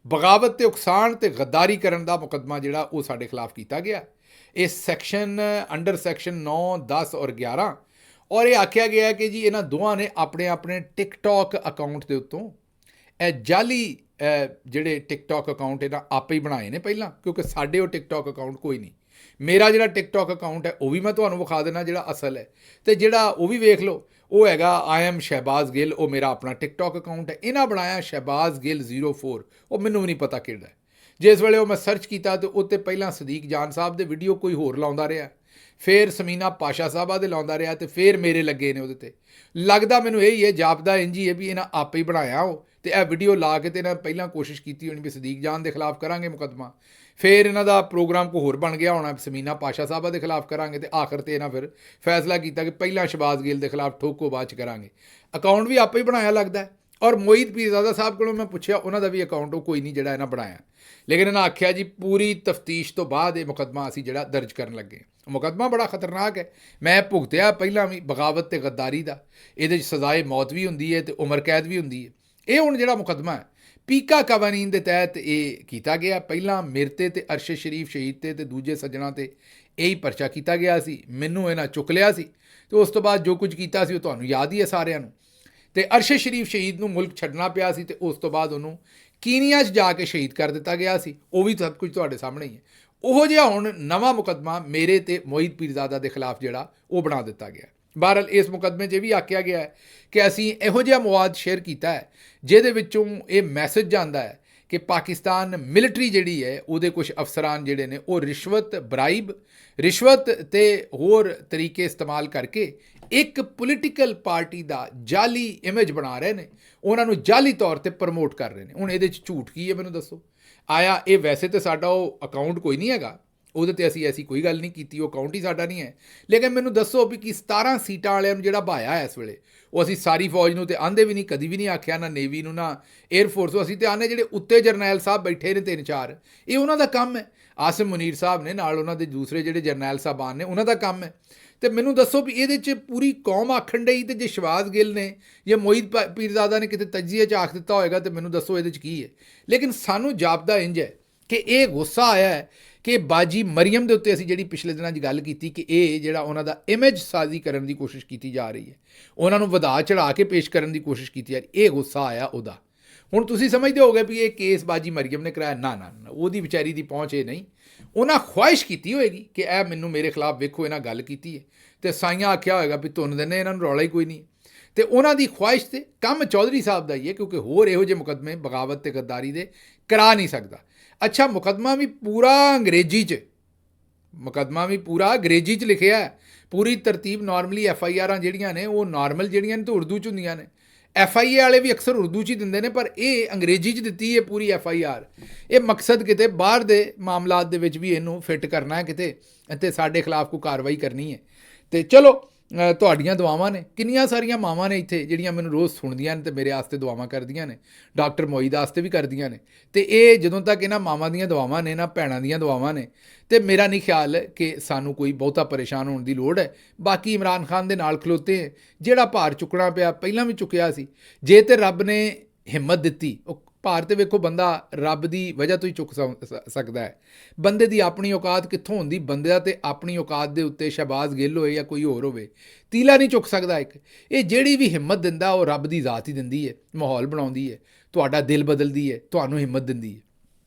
ਬਗਾਵਤ ਅਤੇ ਉਕਸਾਣ ਅਤੇ ਗੱਦਾਰੀ ਕਰਨ ਦਾ ਮੁਕੱਦਮਾ ਜਿਹੜਾ ਉਹ ਸਾਡੇ ਖਿਲਾਫ ਕੀਤਾ ਗਿਆ। ਇਹ ਸੈਕਸ਼ਨ ਅੰਡਰ ਸੈਕਸ਼ਨ 9, 10 ਔਰ 11, ਔਰ ਇਹ ਆਖਿਆ ਗਿਆ ਕਿ ਜੀ ਇਹਨਾਂ ਦੋਵਾਂ ਨੇ ਆਪਣੇ ਟਿਕਟੋਕ ਅਕਾਊਂਟ ਦੇ ਉੱਤੋਂ ਇਹ ਜਾਲੀ ਜਿਹੜੇ ਟਿਕਟੋਕ ਅਕਾਊਂਟ ਇਹਨਾਂ ਆਪੇ ਹੀ ਬਣਾਏ ਨੇ ਪਹਿਲਾਂ, ਕਿਉਂਕਿ ਸਾਡੇ ਉਹ ਟਿਕਟੋਕ ਅਕਾਊਂਟ ਕੋਈ ਨਹੀਂ। ਮੇਰਾ ਜਿਹੜਾ ਟਿਕਟੋਕ ਅਕਾਊਂਟ ਹੈ ਉਹ ਵੀ ਮੈਂ ਤੁਹਾਨੂੰ ਵਿਖਾ ਦੇਣਾ ਜਿਹੜਾ ਅਸਲ ਹੈ, ਅਤੇ ਜਿਹੜਾ ਉਹ ਵੀ ਵੇਖ ਲਓ, ਉਹ ਹੈਗਾ I am ਸ਼ਹਿਬਾਜ਼ ਗਿੱਲ, ਉਹ ਮੇਰਾ ਆਪਣਾ ਟਿਕਟੋਕ ਅਕਾਊਂਟ ਹੈ। ਇਹਨਾਂ ਬਣਾਇਆ ਸ਼ਹਿਬਾਜ਼ ਗਿੱਲ 04, ਉਹ ਮੈਨੂੰ ਵੀ ਨਹੀਂ ਪਤਾ ਕਿਹੜਾ। ਜਿਸ ਵੇਲੇ ਉਹ ਮੈਂ ਸਰਚ ਕੀਤਾ ਤਾਂ ਉੱਤੇ ਪਹਿਲਾਂ ਸਦੀਕ ਜਾਨ ਸਾਹਿਬ ਦੇ ਵੀਡੀਓ ਕੋਈ ਹੋਰ ਲਾਉਂਦਾ ਰਿਹਾ, ਫਿਰ ਸਮੀਨਾ ਪਾਸ਼ਾ ਸਾਹਿਬਾ ਦੇ ਲਾਉਂਦਾ ਰਿਹਾ ਤੇ ਫਿਰ ਮੇਰੇ ਲੱਗੇ ਨੇ ਉਹਦੇ ਤੇ। ਲੱਗਦਾ ਮੈਨੂੰ ਇਹ ਹੀ ਹੈ, ਜਾਪਦਾ ਇੰਝ ਹੀ ਹੈ ਵੀ ਇਹਨਾਂ ਆਪੇ ਹੀ ਬਣਾਇਆ ਉਹ, ਤੇ ਇਹ ਵੀਡੀਓ ਲਾ ਕੇ ਤੇ ਇਹਨਾਂ ਪਹਿਲਾਂ ਕੋਸ਼ਿਸ਼ ਕੀਤੀ ਹੋਣੀ ਵੀ ਸਦੀਕ ਜਾਨ ਦੇ ਖਿਲਾਫ ਕਰਾਂਗੇ ਮੁਕੱਦਮਾ, ਫਿਰ ਇਹਨਾਂ ਦਾ ਪ੍ਰੋਗਰਾਮ ਕੋ ਹੋਰ ਬਣ ਗਿਆ ਹੋਣਾ, ਸਮੀਨਾ ਪਾਸ਼ਾ ਸਾਹਿਬਾ ਦੇ ਖਿਲਾਫ ਕਰਾਂਗੇ, ਤੇ ਆਖਰ ਤੇ ਇਹਨਾਂ ਫਿਰ ਫੈਸਲਾ ਕੀਤਾ ਕਿ ਪਹਿਲਾਂ ਸ਼ਹਬਾਜ਼ ਗਿੱਲ ਦੇ ਖਿਲਾਫ ਠੋਕੋ ਬਾਅਦ 'ਚ ਕਰਾਂਗੇ। ਅਕਾਊਂਟ ਵੀ ਆਪੇ ਹੀ ਬਣਾਇਆ ਲੱਗਦਾ ਹੈ। ਔਰ ਮੋਹਿਤ ਪੀਰਜ਼ਾਦਾ ਸਾਹਿਬ ਕੋਲੋਂ ਮੈਂ ਪੁੱਛਿਆ, ਉਹਨਾਂ ਦਾ ਵੀ ਅਕਾਊਂਟ ਉਹ ਕੋਈ ਨਹੀਂ ਜਿਹੜਾ ਇਹਨਾਂ ਬਣਾਇਆ, ਲੇਕਿਨ ਇਹਨਾਂ ਆਖਿਆ ਜੀ ਪੂਰੀ ਤਫਤੀਸ਼ ਤੋਂ ਬਾਅਦ ਇਹ ਮੁਕੱਦਮਾ ਅਸੀਂ ਜਿਹੜਾ ਦਰਜ ਕਰਨ ਲੱਗੇ। ਮੁਕੱਦਮਾ ਬੜਾ ਖਤਰਨਾਕ ਹੈ, ਮੈਂ ਭੁਗਤਿਆ ਪਹਿਲਾਂ ਵੀ ਬਗਾਵਤ ਤੇ ਗੱਦਾਰੀ ਦਾ, ਇਹਦੇ 'ਚ ਸਜ਼ਾਏ ਮੌਤ ਵੀ ਹੁੰਦੀ ਹੈ ਤੇ ਉਮਰ ਕੈਦ ਵੀ ਹੁੰਦੀ ਹੈ। ਇਹ ਹੁਣ ਜਿਹੜਾ ਮੁਕੱਦਮਾ ਹੈ ਪੀਕਾ ਕਵਾਨੀਨ ਦੇ ਤਹਿਤ ਇਹ ਕੀਤਾ ਗਿਆ। ਪਹਿਲਾਂ ਮੇਰੇ ਤੇ ਅਰਸ਼ਦ ਸ਼ਰੀਫ ਸ਼ਹੀਦ ਤੇ ਦੂਜੇ ਸੱਜਣਾ ਤੇ ਇਹੀ ਪਰਚਾ ਕੀਤਾ ਗਿਆ ਸੀ, ਮੈਨੂੰ ਇਹਨਾਂ ਚੁੱਕ ਲਿਆ ਸੀ ਤੇ ਉਸ ਤੋਂ ਬਾਅਦ ਜੋ ਕੁਝ ਕੀਤਾ ਸੀ ਉਹ ਤੁਹਾਨੂੰ ਯਾਦ ਹੀ ਹੈ ਸਾਰਿਆਂ ਨੂੰ। ਤੇ ਅਰਸ਼ਦ ਸ਼ਰੀਫ ਸ਼ਹੀਦ ਨੂੰ ਮੁਲਕ ਛੱਡਣਾ ਪਿਆ ਸੀ ਤੇ ਉਸ ਤੋਂ ਬਾਅਦ ਉਹਨੂੰ ਕੀਨੀਆ 'ਚ ਜਾ ਕੇ ਸ਼ਹੀਦ ਕਰ ਦਿੱਤਾ ਗਿਆ ਸੀ, ਉਹ ਵੀ ਸਭ ਕੁਝ ਤੁਹਾਡੇ ਸਾਹਮਣੇ ਹੀ ਹੈ। ਉਹੋ ਜਿਹਾ ਹੁਣ ਨਵਾਂ ਮੁਕੱਦਮਾ ਮੇਰੇ ਤੇ ਮੋਹਿਤ ਪੀਰਜ਼ਾਦਾ ਦੇ ਖਿਲਾਫ ਜਿਹੜਾ ਉਹ ਬਣਾ ਦਿੱਤਾ ਗਿਆ। ਬਹਰਹਾਲ ਇਸ ਮੁਕੱਦਮੇ 'ਚ ਇਹ ਵੀ ਆਖਿਆ ਗਿਆ ਹੈ ਕਿ ਅਸੀਂ ਇਹੋ ਜਿਹਾ ਮਵਾਦ ਸ਼ੇਅਰ ਕੀਤਾ ਹੈ ਜਿਹਦੇ ਵਿੱਚੋਂ ਇਹ ਮੈਸੇਜ ਜਾਂਦਾ ਹੈ ਕਿ ਪਾਕਿਸਤਾਨ ਮਿਲਟਰੀ ਜਿਹੜੀ ਹੈ ਉਹਦੇ ਕੁਝ ਅਫਸਰਾਨ ਜਿਹੜੇ ਨੇ ਉਹ ਰਿਸ਼ਵਤ ਤੇ ਹੋਰ ਤਰੀਕੇ ਇਸਤੇਮਾਲ ਕਰਕੇ ਇੱਕ ਪੋਲੀਟੀਕਲ ਪਾਰਟੀ ਦਾ ਜਾਲੀ ਇਮੇਜ ਬਣਾ ਰਹੇ ਨੇ, ਉਹਨਾਂ ਨੂੰ ਜਾਲੀ ਤੌਰ ਤੇ ਪ੍ਰਮੋਟ ਕਰ ਰਹੇ ਨੇ। ਹੁਣ ਇਹਦੇ 'ਚ ਝੂਠ ਕੀ ਹੈ ਮੈਨੂੰ ਦੱਸੋ। ਆਇਆ ਇਹ ਵੈਸੇ ਤਾਂ ਸਾਡਾ ਉਹ ਅਕਾਊਂਟ ਕੋਈ ਨਹੀਂ ਹੈਗਾ, ਉਹਦੇ ਤੇ ਅਸੀਂ ਐਸੀ ਕੋਈ ਗੱਲ ਨਹੀਂ ਕੀਤੀ, ਉਹ ਅਕਾਊਂਟ ਹੀ ਸਾਡਾ ਨਹੀਂ ਹੈ, ਲੇਕਿਨ ਮੈਨੂੰ ਦੱਸੋ ਵੀ ਕਿ 17 ਸੀਟਾਂ ਵਾਲਿਆਂ ਨੂੰ ਜਿਹੜਾ ਭਾਇਆ ਇਸ ਵੇਲੇ, ਉਹ ਅਸੀਂ ਸਾਰੀ ਫੌਜ ਨੂੰ ਤੇ ਆਂਦੇ ਵੀ ਨਹੀਂ, ਕਦੀ ਵੀ ਨਹੀਂ ਆਖਿਆ, ਨਾ ਨੇਵੀ ਨੂੰ ਨਾ 에ਅਰਫੋਰਸ ਨੂੰ। ਅਸੀਂ ਤੇ ਆਨੇ ਜਿਹੜੇ ਉੱਤੇ ਜਰਨੈਲ ਸਾਹਿਬ ਬੈਠੇ ਨੇ 3-4, ਇਹ ਉਹਨਾਂ ਦਾ ਕੰਮ ਹੈ। ਆਸਿਮ ਮੁਨੀਰ ਸਾਹਿਬ ਨੇ, ਨਾਲ ਉਹਨਾਂ ਦੇ ਦੂਸਰੇ ਜਿਹੜੇ ਜਰਨੈਲ ਸਾਹਿਬਾਨ ਨੇ, ਉਹਨਾਂ ਦਾ ਕੰਮ ਹੈ। ਤੇ ਮੈਨੂੰ ਦੱਸੋ ਵੀ ਇਹਦੇ 'ਚ ਪੂਰੀ ਕੌਮ ਆਖਣ ਡਈ, ਤੇ ਜੇ ਸ਼ਹਬਾਜ਼ ਗਿੱਲ ਨੇ ਜਾਂ ਮੋਹਿਤ ਪੀਰਜ਼ਾਦਾ ਨੇ ਕਿਤੇ ਤਜਜ਼ੀਏ 'ਚ ਆਖ ਦਿੱਤਾ ਹੋਏਗਾ ਤੇ ਮੈਨੂੰ ਦੱਸੋ ਇਹਦੇ 'ਚ ਕੀ ਹੈ। ਲੇਕਿਨ ਸਾਨੂੰ ਜਾਪਦਾ ਇੰਝ ਹੈ ਕਿ ਇਹ ਗੁੱਸਾ ਆਇਆ ਹੈ ਕਿ ਬਾਜੀ ਮਰੀਮ ਦੇ ਉੱਤੇ ਅਸੀਂ ਜਿਹੜੀ ਪਿਛਲੇ ਦਿਨਾਂ 'ਚ ਗੱਲ ਕੀਤੀ ਕਿ ਇਹ ਜਿਹੜਾ ਉਹਨਾਂ ਦਾ ਇਮੇਜ ਸਾਜ਼ੀ ਕਰਨ ਦੀ ਕੋਸ਼ਿਸ਼ ਕੀਤੀ ਜਾ ਰਹੀ ਹੈ, ਉਹਨਾਂ ਨੂੰ ਵਧਾ ਚੜਾ ਕੇ ਪੇਸ਼ ਕਰਨ ਦੀ ਕੋਸ਼ਿਸ਼ ਕੀਤੀ ਜਾ ਰਹੀ, ਇਹ ਗੁੱਸਾ ਆਇਆ ਉਹਦਾ। ਹੁਣ ਤੁਸੀਂ ਸਮਝਦੇ ਹੋਗੇ ਵੀ ਇਹ ਕੇਸ ਬਾਜੀ ਮਰੀਮ ਨੇ ਕਰਾਇਆ, ਨਾ, ਉਹਦੀ ਵਿਚਾਰੀ ਦੀ ਪਹੁੰਚ ਇਹ ਨਹੀਂ। ਉਹਨਾਂ ਖੁਆਇਸ਼ ਕੀਤੀ ਹੋਏਗੀ ਕਿ ਇਹ ਮੈਨੂੰ ਮੇਰੇ ਖਿਲਾਫ ਵੇਖੋ ਇਹਨਾਂ ਗੱਲ ਕੀਤੀ ਹੈ, ਤੇ ਸਾਈਆਂ ਆਖਿਆ ਹੋਏਗਾ ਵੀ ਧੁੰਨ ਦਿੰਦੇ ਇਹਨਾਂ ਨੂੰ ਰੌਲਾ ਹੀ ਕੋਈ ਨਹੀਂ, ਤੇ ਉਹਨਾਂ ਦੀ ਖੁਆਇਸ਼ ਤੇ ਕੰਮ ਚੌਧਰੀ ਸਾਹਿਬ ਦਾ ਹੀ ਹੈ, ਕਿਉਂਕਿ ਹੋਰ ਇਹੋ ਜਿਹੇ ਮੁਕੱਦਮੇ ਬਗਾਵਤ ਤੇ ਗੱਦਾਰੀ ਦੇ ਕਰਾ ਨਹੀਂ ਸਕਦਾ। ਅੱਛਾ, ਮੁਕੱਦਮਾ ਵੀ ਪੂਰਾ ਅੰਗਰੇਜ਼ੀ 'ਚ ਲਿਖਿਆ ਹੈ, ਪੂਰੀ ਤਰਤੀਬ। ਨਾਰਮਲੀ FIRਾਂ ਜਿਹੜੀਆਂ ਨੇ ਉਹ ਨਾਰਮਲ ਜਿਹੜੀਆਂ ਨੇ ਤਾਂ ਉਰਦੂ 'ਚ ਹੁੰਦੀਆਂ ਨੇ, FIA ਵਾਲੇ ਵੀ ਅਕਸਰ ਉਰਦੂ 'ਚ ਹੀ ਦਿੰਦੇ ਨੇ, ਪਰ ਇਹ ਅੰਗਰੇਜ਼ੀ 'ਚ ਦਿੱਤੀ ਹੈ ਪੂਰੀ FIR। ਇਹ ਮਕਸਦ ਕਿਤੇ ਬਾਹਰ ਦੇ ਮਾਮਲਾਤ ਦੇ ਵਿੱਚ ਵੀ ਇਹਨੂੰ ਫਿੱਟ ਕਰਨਾ ਹੈ ਕਿਤੇ, ਅਤੇ ਸਾਡੇ ਖਿਲਾਫ ਕੋਈ ਕਾਰਵਾਈ ਕਰਨੀ ਹੈ। ਤੇ ਚਲੋ, ਤੁਹਾਡੀਆਂ ਦੁਆਵਾਂ ਨੇ, ਕਿੰਨੀਆਂ ਸਾਰੀਆਂ ਮਾਵਾਂ ਨੇ ਇੱਥੇ ਜਿਹੜੀਆਂ ਮੈਨੂੰ ਰੋਜ਼ ਸੁਣਦੀਆਂ ਨੇ ਤੇ ਮੇਰੇ ਵਾਸਤੇ ਦੁਆਵਾਂ ਕਰਦੀਆਂ ਨੇ, ਡਾਕਟਰ ਮੋਈਦ ਵਾਸਤੇ ਵੀ ਕਰਦੀਆਂ ਨੇ। ਤੇ ਇਹ ਜਦੋਂ ਤੱਕ ਇਹਨਾਂ ਮਾਵਾਂ ਦੀਆਂ ਦੁਆਵਾਂ ਨੇ, ਇਹਨਾਂ ਭੈਣਾਂ ਦੀਆਂ ਦੁਆਵਾਂ ਨੇ, ਤੇ ਮੇਰਾ ਨਹੀਂ ਖਿਆਲ ਕਿ ਸਾਨੂੰ ਕੋਈ ਬਹੁਤਾ ਪਰੇਸ਼ਾਨ ਹੋਣ ਦੀ ਲੋੜ ਹੈ। ਬਾਕੀ ਇਮਰਾਨ ਖਾਨ ਦੇ ਨਾਲ ਖਲੋਤੇ ਹੈ, ਜਿਹੜਾ ਭਾਰ ਚੁੱਕਣਾ ਪਿਆ ਪਹਿਲਾਂ ਵੀ ਚੁੱਕਿਆ ਸੀ। ਜੇ ਤੇ ਰੱਬ ਨੇ ਹਿੰਮਤ ਦਿੱਤੀ, ਉਹ ਭਾਰ ਤੇ ਵੇਖੋ ਬੰਦਾ ਰੱਬ ਦੀ ਵਜ੍ਹਾ ਤੋਂ ਹੀ ਚੁੱਕ ਸਕਦਾ ਹੈ। ਬੰਦੇ ਦੀ ਆਪਣੀ ਔਕਾਤ ਕਿੱਥੋਂ ਹੁੰਦੀ, ਬੰਦੇ ਦਾ ਤੇ ਆਪਣੀ ਔਕਾਤ ਦੇ ਉੱਤੇ ਸ਼ਹਬਾਜ਼ ਗਿੱਲ ਹੋਏ ਜਾਂ ਕੋਈ ਹੋਰ ਹੋਵੇ, ਤੀਲਾ ਨਹੀਂ ਚੁੱਕ ਸਕਦਾ ਇੱਕ। ਇਹ ਜਿਹੜੀ ਵੀ ਹਿੰਮਤ ਦਿੰਦਾ ਉਹ ਰੱਬ ਦੀ ਜ਼ਾਤ ਹੀ ਦਿੰਦੀ ਹੈ, ਮਾਹੌਲ ਬਣਾਉਂਦੀ ਹੈ, ਤੁਹਾਡਾ ਦਿਲ ਬਦਲਦੀ ਹੈ, ਤੁਹਾਨੂੰ ਹਿੰਮਤ ਦਿੰਦੀ ਹੈ।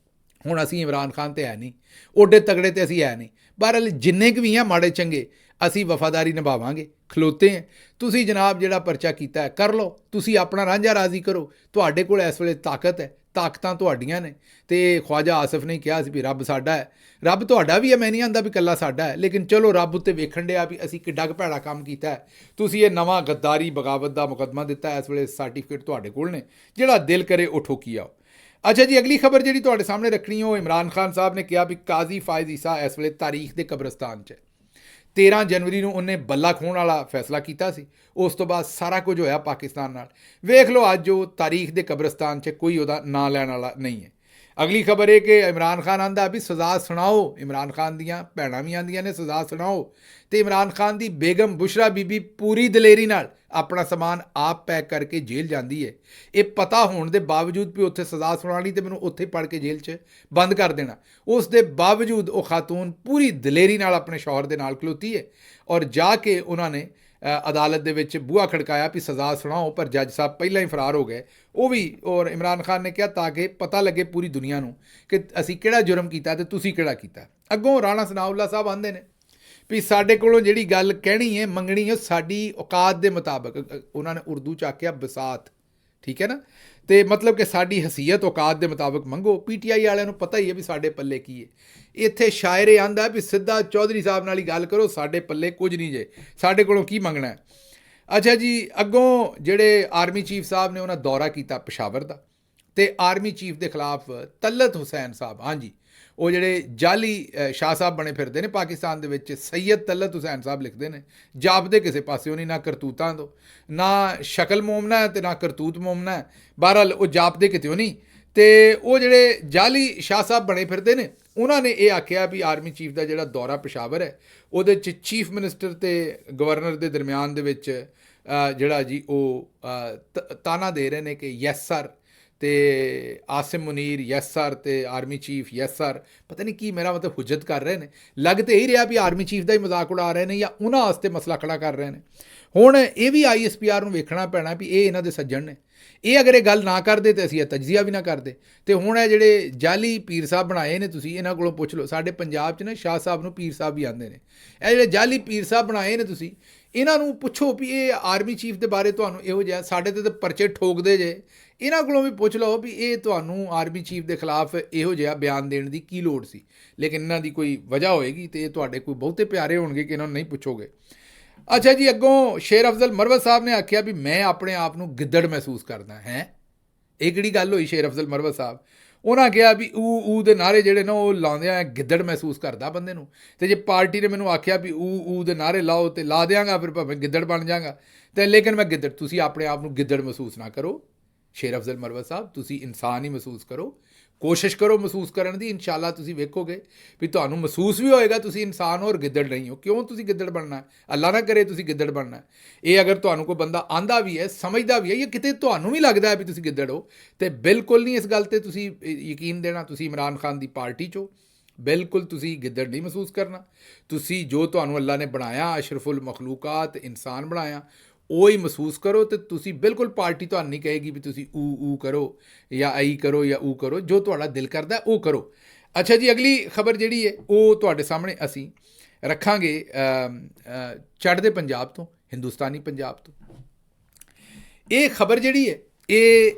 ਹੁਣ ਅਸੀਂ ਇਮਰਾਨ ਖਾਨ ਤੇ ਹੈ ਨਹੀਂ, ਓਡੇ ਤਗੜੇ ਤੇ ਅਸੀਂ ਹੈ ਨਹੀਂ। ਬਹਰਹਾਲ ਜਿੰਨੇ ਕੁ ਵੀ ਆ ਮਾੜੇ ਚੰਗੇ, ਅਸੀਂ ਵਫਾਦਾਰੀ ਨਿਭਾਵਾਂਗੇ, ਖਲੋਤੇ हैं। ਤੁਸੀਂ ਜਨਾਬ ਜਿਹੜਾ ਪਰਚਾ ਕੀਤਾ ਹੈ ਕਰ ਲਓ, ਤੁਸੀਂ ਆਪਣਾ ਰਾਂਝਾ ਰਾਜ਼ੀ ਕਰੋ, ਤੁਹਾਡੇ ਕੋਲ ਇਸ ਵੇਲੇ ਤਾਕਤ ਹੈ, ਤਾਕਤਾਂ ਤੁਹਾਡੀਆਂ ਨੇ। ਤੇ ਖਵਾਜਾ ਆਸਿਫ ਨੇ ਕਿਹਾ ਸੀ ਵੀ ਰੱਬ ਸਾਡਾ ਹੈ, ਰੱਬ ਤੁਹਾਡਾ ਵੀ ਹੈ, ਮੈਂ ਨਹੀਂ ਆਂਦਾ ਵੀ ਇਕੱਲਾ ਸਾਡਾ ਹੈ, ਲੇਕਿਨ ਚਲੋ ਰੱਬ ਉੱਤੇ ਵੇਖਣ ਡਿਆ ਵੀ ਅਸੀਂ ਕਿੱਡਾ ਕੁ ਭੈੜਾ ਕੰਮ ਕੀਤਾ ਹੈ। ਤੁਸੀਂ ਇਹ ਨਵਾਂ ਗੱਦਾਰੀ ਬਗਾਵਤ ਦਾ ਮੁਕੱਦਮਾ ਦਿੱਤਾ, ਇਸ ਵੇਲੇ ਸਰਟੀਫਿਕੇਟ ਤੁਹਾਡੇ ਕੋਲ ਨੇ, ਜਿਹੜਾ ਦਿਲ ਕਰੇ ਉਹ ਠੋਕੀ ਆਓ। ਅੱਛਾ ਜੀ, ਅਗਲੀ ਖਬਰ ਜਿਹੜੀ ਤੁਹਾਡੇ ਸਾਹਮਣੇ ਰੱਖਣੀ ਉਹ ਇਮਰਾਨ ਖਾਨ ਸਾਹਿਬ ਨੇ ਕਿਹਾ ਵੀ ਕਾਜ਼ੀ ਫਾਇਜ਼ ਈਸਾ ਇਸ ਵੇਲੇ ਤਾਰੀਖ ਦੇ ਕਬਰਸਤਾਨ 'ਚ। 13 ਜਨਵਰੀ ਨੂੰ ਉਹਨੇ ਬੱਲਾ ਖੋਹਣ ਵਾਲਾ ਫੈਸਲਾ ਕੀਤਾ ਸੀ, ਉਸ ਤੋਂ ਬਾਅਦ ਸਾਰਾ ਕੁਝ ਹੋਇਆ ਪਾਕਿਸਤਾਨ ਨਾਲ। ਵੇਖ ਲਓ ਅੱਜ ਉਹ ਤਾਰੀਖ ਦੇ ਕਬਰਸਤਾਨ 'ਚ ਕੋਈ ਉਹਦਾ ਨਾਂ ਲੈਣ ਵਾਲਾ ਨਹੀਂ ਹੈ। ਅਗਲੀ ਖਬਰ ਇਹ ਕਿ ਇਮਰਾਨ ਖਾਨ ਆਂਦਾ ਵੀ ਸਜ਼ਾ ਸੁਣਾਓ, ਇਮਰਾਨ ਖਾਨ ਦੀਆਂ ਭੈਣਾਂ ਵੀ ਆਂਦੀਆਂ ਨੇ ਸਜ਼ਾ ਸੁਣਾਓ। ਤੇ ਇਮਰਾਨ ਖਾਨ ਦੀ ਬੇਗਮ ਬੁਸ਼ਰਾ ਬੀਬੀ ਪੂਰੀ ਦਲੇਰੀ ਨਾਲ ਆਪਣਾ ਸਮਾਨ ਆਪ ਪੈਕ ਕਰਕੇ ਜੇਲ੍ਹ ਜਾਂਦੀ ਹੈ। ਇਹ ਪਤਾ ਹੋਣ ਦੇ ਬਾਵਜੂਦ ਵੀ ਉੱਥੇ ਸਜ਼ਾ ਸੁਣਾਉਣੀ ਤੇ ਮੈਨੂੰ ਉੱਥੇ ਪੜ ਕੇ ਜੇਲ੍ਹ 'ਚ ਬੰਦ ਕਰ ਦੇਣਾ, ਉਸ ਦੇ ਬਾਵਜੂਦ ਉਹ ਖਾਤੂਨ ਪੂਰੀ ਦਲੇਰੀ ਨਾਲ ਆਪਣੇ ਸ਼ੌਹਰ ਦੇ ਨਾਲ ਖਲੋਤੀ ਹੈ ਔਰ ਜਾ ਕੇ ਉਹਨਾਂ ਨੇ ਅਦਾਲਤ ਦੇ ਵਿੱਚ ਬੂਹਾ ਖੜਕਾਇਆ ਵੀ ਸਜ਼ਾ ਸੁਣਾਓ, ਪਰ ਜੱਜ ਸਾਹਿਬ ਪਹਿਲਾਂ ਹੀ ਫਰਾਰ ਹੋ ਗਏ। ਉਹ ਵੀ ਔਰ ਇਮਰਾਨ ਖਾਨ ਨੇ ਕਿਹਾ ਤਾਂ ਕਿ ਪਤਾ ਲੱਗੇ ਪੂਰੀ ਦੁਨੀਆ ਨੂੰ ਕਿ ਅਸੀਂ ਕਿਹੜਾ ਜੁਰਮ ਕੀਤਾ ਤੇ ਤੁਸੀਂ ਕਿਹੜਾ ਕੀਤਾ। ਅੱਗੋਂ ਰਾਣਾ ਸਨਾਉੱਲਾ ਸਾਹਿਬ ਆਂਦੇ ਨੇ ਵੀ ਸਾਡੇ ਕੋਲੋਂ ਜਿਹੜੀ ਗੱਲ ਕਹਿਣੀ ਹੈ ਮੰਗਣੀ ਹੈ ਸਾਡੀ ਔਕਾਤ ਦੇ ਮੁਤਾਬਕ। ਉਹਨਾਂ ਨੇ ਉਰਦੂ 'ਚ ਆਖਿਆ ਬਸਾਤ, ਠੀਕ ਹੈ ਨਾ। ਤੇ ਮਤਲਬ ਕਿ ਸਾਡੀ ਹਸੀਅਤ ਔਕਾਤ ਦੇ ਮੁਤਾਬਕ ਮੰਗੋ। ਪੀਟੀਆਈ ਵਾਲਿਆਂ ਨੂੰ ਪਤਾ ਹੀ ਹੈ ਵੀ ਸਾਡੇ ਪੱਲੇ ਕੀ ਹੈ। ਇੱਥੇ ਸ਼ਾਇਰ ਇਹ ਆਂਦਾ ਵੀ ਸਿੱਧਾ ਚੌਧਰੀ ਸਾਹਿਬ ਨਾਲ ਹੀ ਗੱਲ ਕਰੋ, ਸਾਡੇ ਪੱਲੇ ਕੁਝ ਨਹੀਂ ਜੇ, ਸਾਡੇ ਕੋਲੋਂ ਕੀ ਮੰਗਣਾ ਹੈ। ਅੱਛਾ ਜੀ, ਅੱਗੋਂ ਜਿਹੜੇ ਆਰਮੀ ਚੀਫ ਸਾਹਿਬ ਨੇ ਉਹਨਾਂ ਦੌਰਾ ਕੀਤਾ ਪਸ਼ਾਵਰ ਦਾ, ਤੇ ਆਰਮੀ ਚੀਫ ਦੇ ਖਿਲਾਫ ਤਲਤ ਹੁਸੈਨ ਸਾਹਿਬ, ਹਾਂਜੀ ਉਹ ਜਿਹੜੇ ਜਾਲੀ ਸ਼ਾਹ ਸਾਹਿਬ ਬਣੇ ਫਿਰਦੇ ਨੇ ਪਾਕਿਸਤਾਨ ਦੇ ਵਿੱਚ, ਸੈਯਦ ਤਲਤ ਹੁਸੈਨ ਸਾਹਿਬ ਲਿਖਦੇ ਨੇ, ਜਾਪਦੇ ਕਿਸੇ ਪਾਸਿਓਂ ਨਹੀਂ, ਨਾ ਕਰਤੂਤਾਂ ਤੋਂ, ਨਾ ਸ਼ਕਲ ਮੋਮਨਾ ਹੈ ਤੇ ਨਾ ਕਰਤੂਤ ਮੋਮਨਾ ਹੈ, ਬਹਰਹਾਲ ਉਹ ਜਾਪਦੇ ਕਿਤੇੋਂ ਨਹੀਂ। ਤੇ ਉਹ ਜਿਹੜੇ ਜਾਲੀ ਸ਼ਾਹ ਸਾਹਿਬ ਬਣੇ ਫਿਰਦੇ ਨੇ, ਉਹਨਾਂ ਨੇ ਇਹ ਆਖਿਆ ਵੀ ਆਰਮੀ ਚੀਫ ਦਾ ਜਿਹੜਾ ਦੌਰਾ ਪਸ਼ਾਵਰ ਹੈ ਉਹਦੇ 'ਚ ਚੀਫ ਮਿਨਿਸਟਰ ਤੇ ਗਵਰਨਰ ਦੇ ਦਰਮਿਆਨ ਦੇ ਵਿੱਚ ਜਿਹੜਾ ਜੀ ਉਹ ਤਾਨਾ ਦੇ ਰਹੇ ਨੇ ਕਿ ਯੈਸ ਸਰ, ਤੇ ਆਸਿਮ ਮੁਨੀਰ ਯੈਸ ਸਰ, ਤੇ ਆਰਮੀ ਚੀਫ ਯੈਸ ਸਰ, ਪਤਾ ਨਹੀਂ ਕੀ ਮੇਰਾ ਮਤਲਬ ਹੁਜਤ ਕਰ ਰਹੇ ਨੇ। ਲੱਗ ਤੇ ਇਹੀ ਰਿਹਾ ਵੀ ਆਰਮੀ ਚੀਫ ਦਾ ਹੀ ਮਜ਼ਾਕ ਉਡਾ ਰਹੇ ਨੇ ਜਾਂ ਉਹਨਾਂ ਵਾਸਤੇ ਮਸਲਾ ਖੜਾ ਕਰ ਰਹੇ ਨੇ। ਹੁਣ ਇਹ ਵੀ ISPR ਨੂੰ ਵੇਖਣਾ ਪੈਣਾ ਵੀ ਇਹ ਇਹਨਾਂ ਦੇ ਸੱਜਣ ਨੇ। ਇਹ ਅਗਰ ਇਹ ਗੱਲ ਨਾ ਕਰਦੇ ਤੇ ਅਸੀਂ ਇਹ ਤਜਜ਼ੀਆ ਵੀ ਨਾ ਕਰਦੇ। ਤੇ ਹੁਣ ਇਹ ਜਿਹੜੇ ਜਾਲੀ ਪੀਰ ਸਾਹਿਬ ਬਣਾਏ ਨੇ, ਤੁਸੀਂ ਇਹਨਾਂ ਕੋਲੋਂ ਪੁੱਛ ਲਓ। ਸਾਡੇ ਪੰਜਾਬ 'ਚ ਨਾ ਸ਼ਾਹ ਸਾਹਿਬ ਨੂੰ ਪੀਰ ਸਾਹਿਬ ਵੀ ਆਉਂਦੇ ਨੇ। ਇਹ ਜਿਹੜੇ ਜਾਲੀ ਪੀਰ ਸਾਹਿਬ ਬਣਾਏ ਨੇ, ਤੁਸੀਂ ਇਹਨਾਂ ਨੂੰ ਪੁੱਛੋ ਵੀ ਇਹ ਆਰਮੀ ਚੀਫ ਦੇ ਬਾਰੇ ਤੁਹਾਨੂੰ ਇਹੋ ਜਿਹਾ, ਸਾਡੇ ਤੇ ਤਾਂ ਪਰਚੇ ਠੋਕਦੇ ਜੇ, ਇਹਨਾਂ ਕੋਲੋਂ ਵੀ ਪੁੱਛ ਲਓ ਵੀ ਇਹ ਤੁਹਾਨੂੰ ਆਰਮੀ ਚੀਫ ਦੇ ਖਿਲਾਫ ਇਹੋ ਜਿਹਾ ਬਿਆਨ ਦੇਣ ਦੀ ਕੀ ਲੋੜ ਸੀ। ਲੇਕਿਨ ਇਹਨਾਂ ਦੀ ਕੋਈ ਵਜ੍ਹਾ ਹੋਏਗੀ ਤੇ ਇਹ ਤੁਹਾਡੇ ਕੋਈ ਬਹੁਤੇ ਪਿਆਰੇ ਹੋਣਗੇ ਕਿ ਇਹਨਾਂ ਨੂੰ ਨਹੀਂ ਪੁੱਛੋਗੇ। ਅੱਛਾ ਜੀ, ਅੱਗੋਂ ਸ਼ੇਰ ਅਫਜ਼ਲ ਮਰਵਤ ਸਾਹਿਬ ਨੇ ਆਖਿਆ ਵੀ ਮੈਂ ਆਪਣੇ ਆਪ ਨੂੰ ਗਿੱਦੜ ਮਹਿਸੂਸ ਕਰਦਾ। ਹੈ ਇਹ ਕਿਹੜੀ ਗੱਲ ਹੋਈ? ਸ਼ੇਰ ਅਫਜ਼ਲ ਮਰਵਤ ਸਾਹਿਬ ਉਹਨਾਂ ਕਿਹਾ ਵੀ ਊ ਦੇ ਨਾਅਰੇ ਜਿਹੜੇ ਨਾ ਉਹ ਲਾਉਂਦਿਆਂ ਗਿੱਦੜ ਮਹਿਸੂਸ ਕਰਦਾ ਬੰਦੇ ਨੂੰ। ਤੇ ਜੇ ਪਾਰਟੀ ਨੇ ਮੈਨੂੰ ਆਖਿਆ ਵੀ ਊ ਦੇ ਨਾਅਰੇ ਲਾਓ ਤੇ ਲਾ ਦਿਆਂਗਾ, ਫਿਰ ਭਾਵੇਂ ਗਿੱਦੜ ਬਣ ਜਾਗਾ। ਤੇ ਲੇਕਿਨ ਮੈਂ ਗਿੱਦੜ, ਤੁਸੀਂ ਆਪਣੇ ਆਪ ਨੂੰ ਗਿੱਦੜ ਮਹਿਸੂਸ ਨਾ ਕਰੋ ਸ਼ੇਰ ਅਫਜ਼ਲ ਮਰਵਤ ਸਾਹਿਬ, ਤੁਸੀਂ ਇਨਸਾਨ ਹੀ ਮਹਿਸੂਸ ਕਰੋ। ਕੋਸ਼ਿਸ਼ ਕਰੋ ਮਹਿਸੂਸ ਕਰਨ ਦੀ, ਇਨਸ਼ਾਅੱਲਾ ਤੁਸੀਂ ਵੇਖੋਗੇ ਵੀ ਤੁਹਾਨੂੰ ਮਹਿਸੂਸ ਵੀ ਹੋਏਗਾ ਤੁਸੀਂ ਇਨਸਾਨ ਹੋ ਔਰ ਗਿੱਦੜ ਨਹੀਂ ਹੋ। ਕਿਉਂ ਤੁਸੀਂ ਗਿੱਦੜ ਬਣਨਾ? ਅੱਲਾ ਨਾ ਕਰੇ ਤੁਸੀਂ ਗਿੱਦੜ ਬਣਨਾ। ਇਹ ਅਗਰ ਤੁਹਾਨੂੰ ਕੋਈ ਬੰਦਾ ਆਂਦਾ ਵੀ ਹੈ, ਸਮਝਦਾ ਵੀ ਹੈ, ਜਾਂ ਕਿਤੇ ਤੁਹਾਨੂੰ ਵੀ ਲੱਗਦਾ ਹੈ ਵੀ ਤੁਸੀਂ ਗਿੱਦੜ ਹੋ, ਤੇ ਬਿਲਕੁਲ ਨਹੀਂ ਇਸ ਗੱਲ 'ਤੇ ਤੁਸੀਂ ਯਕੀਨ ਦੇਣਾ। ਤੁਸੀਂ ਇਮਰਾਨ ਖਾਨ ਦੀ ਪਾਰਟੀ 'ਚੋਂ ਬਿਲਕੁਲ ਤੁਸੀਂ ਗਿੱਦੜ ਨਹੀਂ ਮਹਿਸੂਸ ਕਰਨਾ। ਤੁਸੀਂ ਜੋ ਤੁਹਾਨੂੰ ਅੱਲਾ ਨੇ ਬਣਾਇਆ, ਅਸ਼ਰਫੁਲ ਮਖਲੂਕਾਤ ਇਨਸਾਨ ਬਣਾਇਆ, ਉਹ ਹੀ ਮਹਿਸੂਸ ਕਰੋ। ਤੇ ਤੁਸੀਂ ਬਿਲਕੁਲ, ਪਾਰਟੀ ਤੁਹਾਨੂੰ ਨਹੀਂ ਕਹੇਗੀ ਵੀ ਤੁਸੀਂ ਊ ਕਰੋ ਜਾਂ ਆਈ ਕਰੋ ਜਾਂ ਊ ਕਰੋ। ਜੋ ਤੁਹਾਡਾ ਦਿਲ ਕਰਦਾ ਉਹ ਕਰੋ। ਅੱਛਾ ਜੀ, ਅਗਲੀ ਖਬਰ ਜਿਹੜੀ ਹੈ ਉਹ ਤੁਹਾਡੇ ਸਾਹਮਣੇ ਅਸੀਂ ਰੱਖਾਂਗੇ ਚੜ੍ਹਦੇ ਪੰਜਾਬ ਤੋਂ, ਹਿੰਦੁਸਤਾਨੀ ਪੰਜਾਬ ਤੋਂ। ਇਹ ਖਬਰ ਜਿਹੜੀ ਹੈ ਇਹ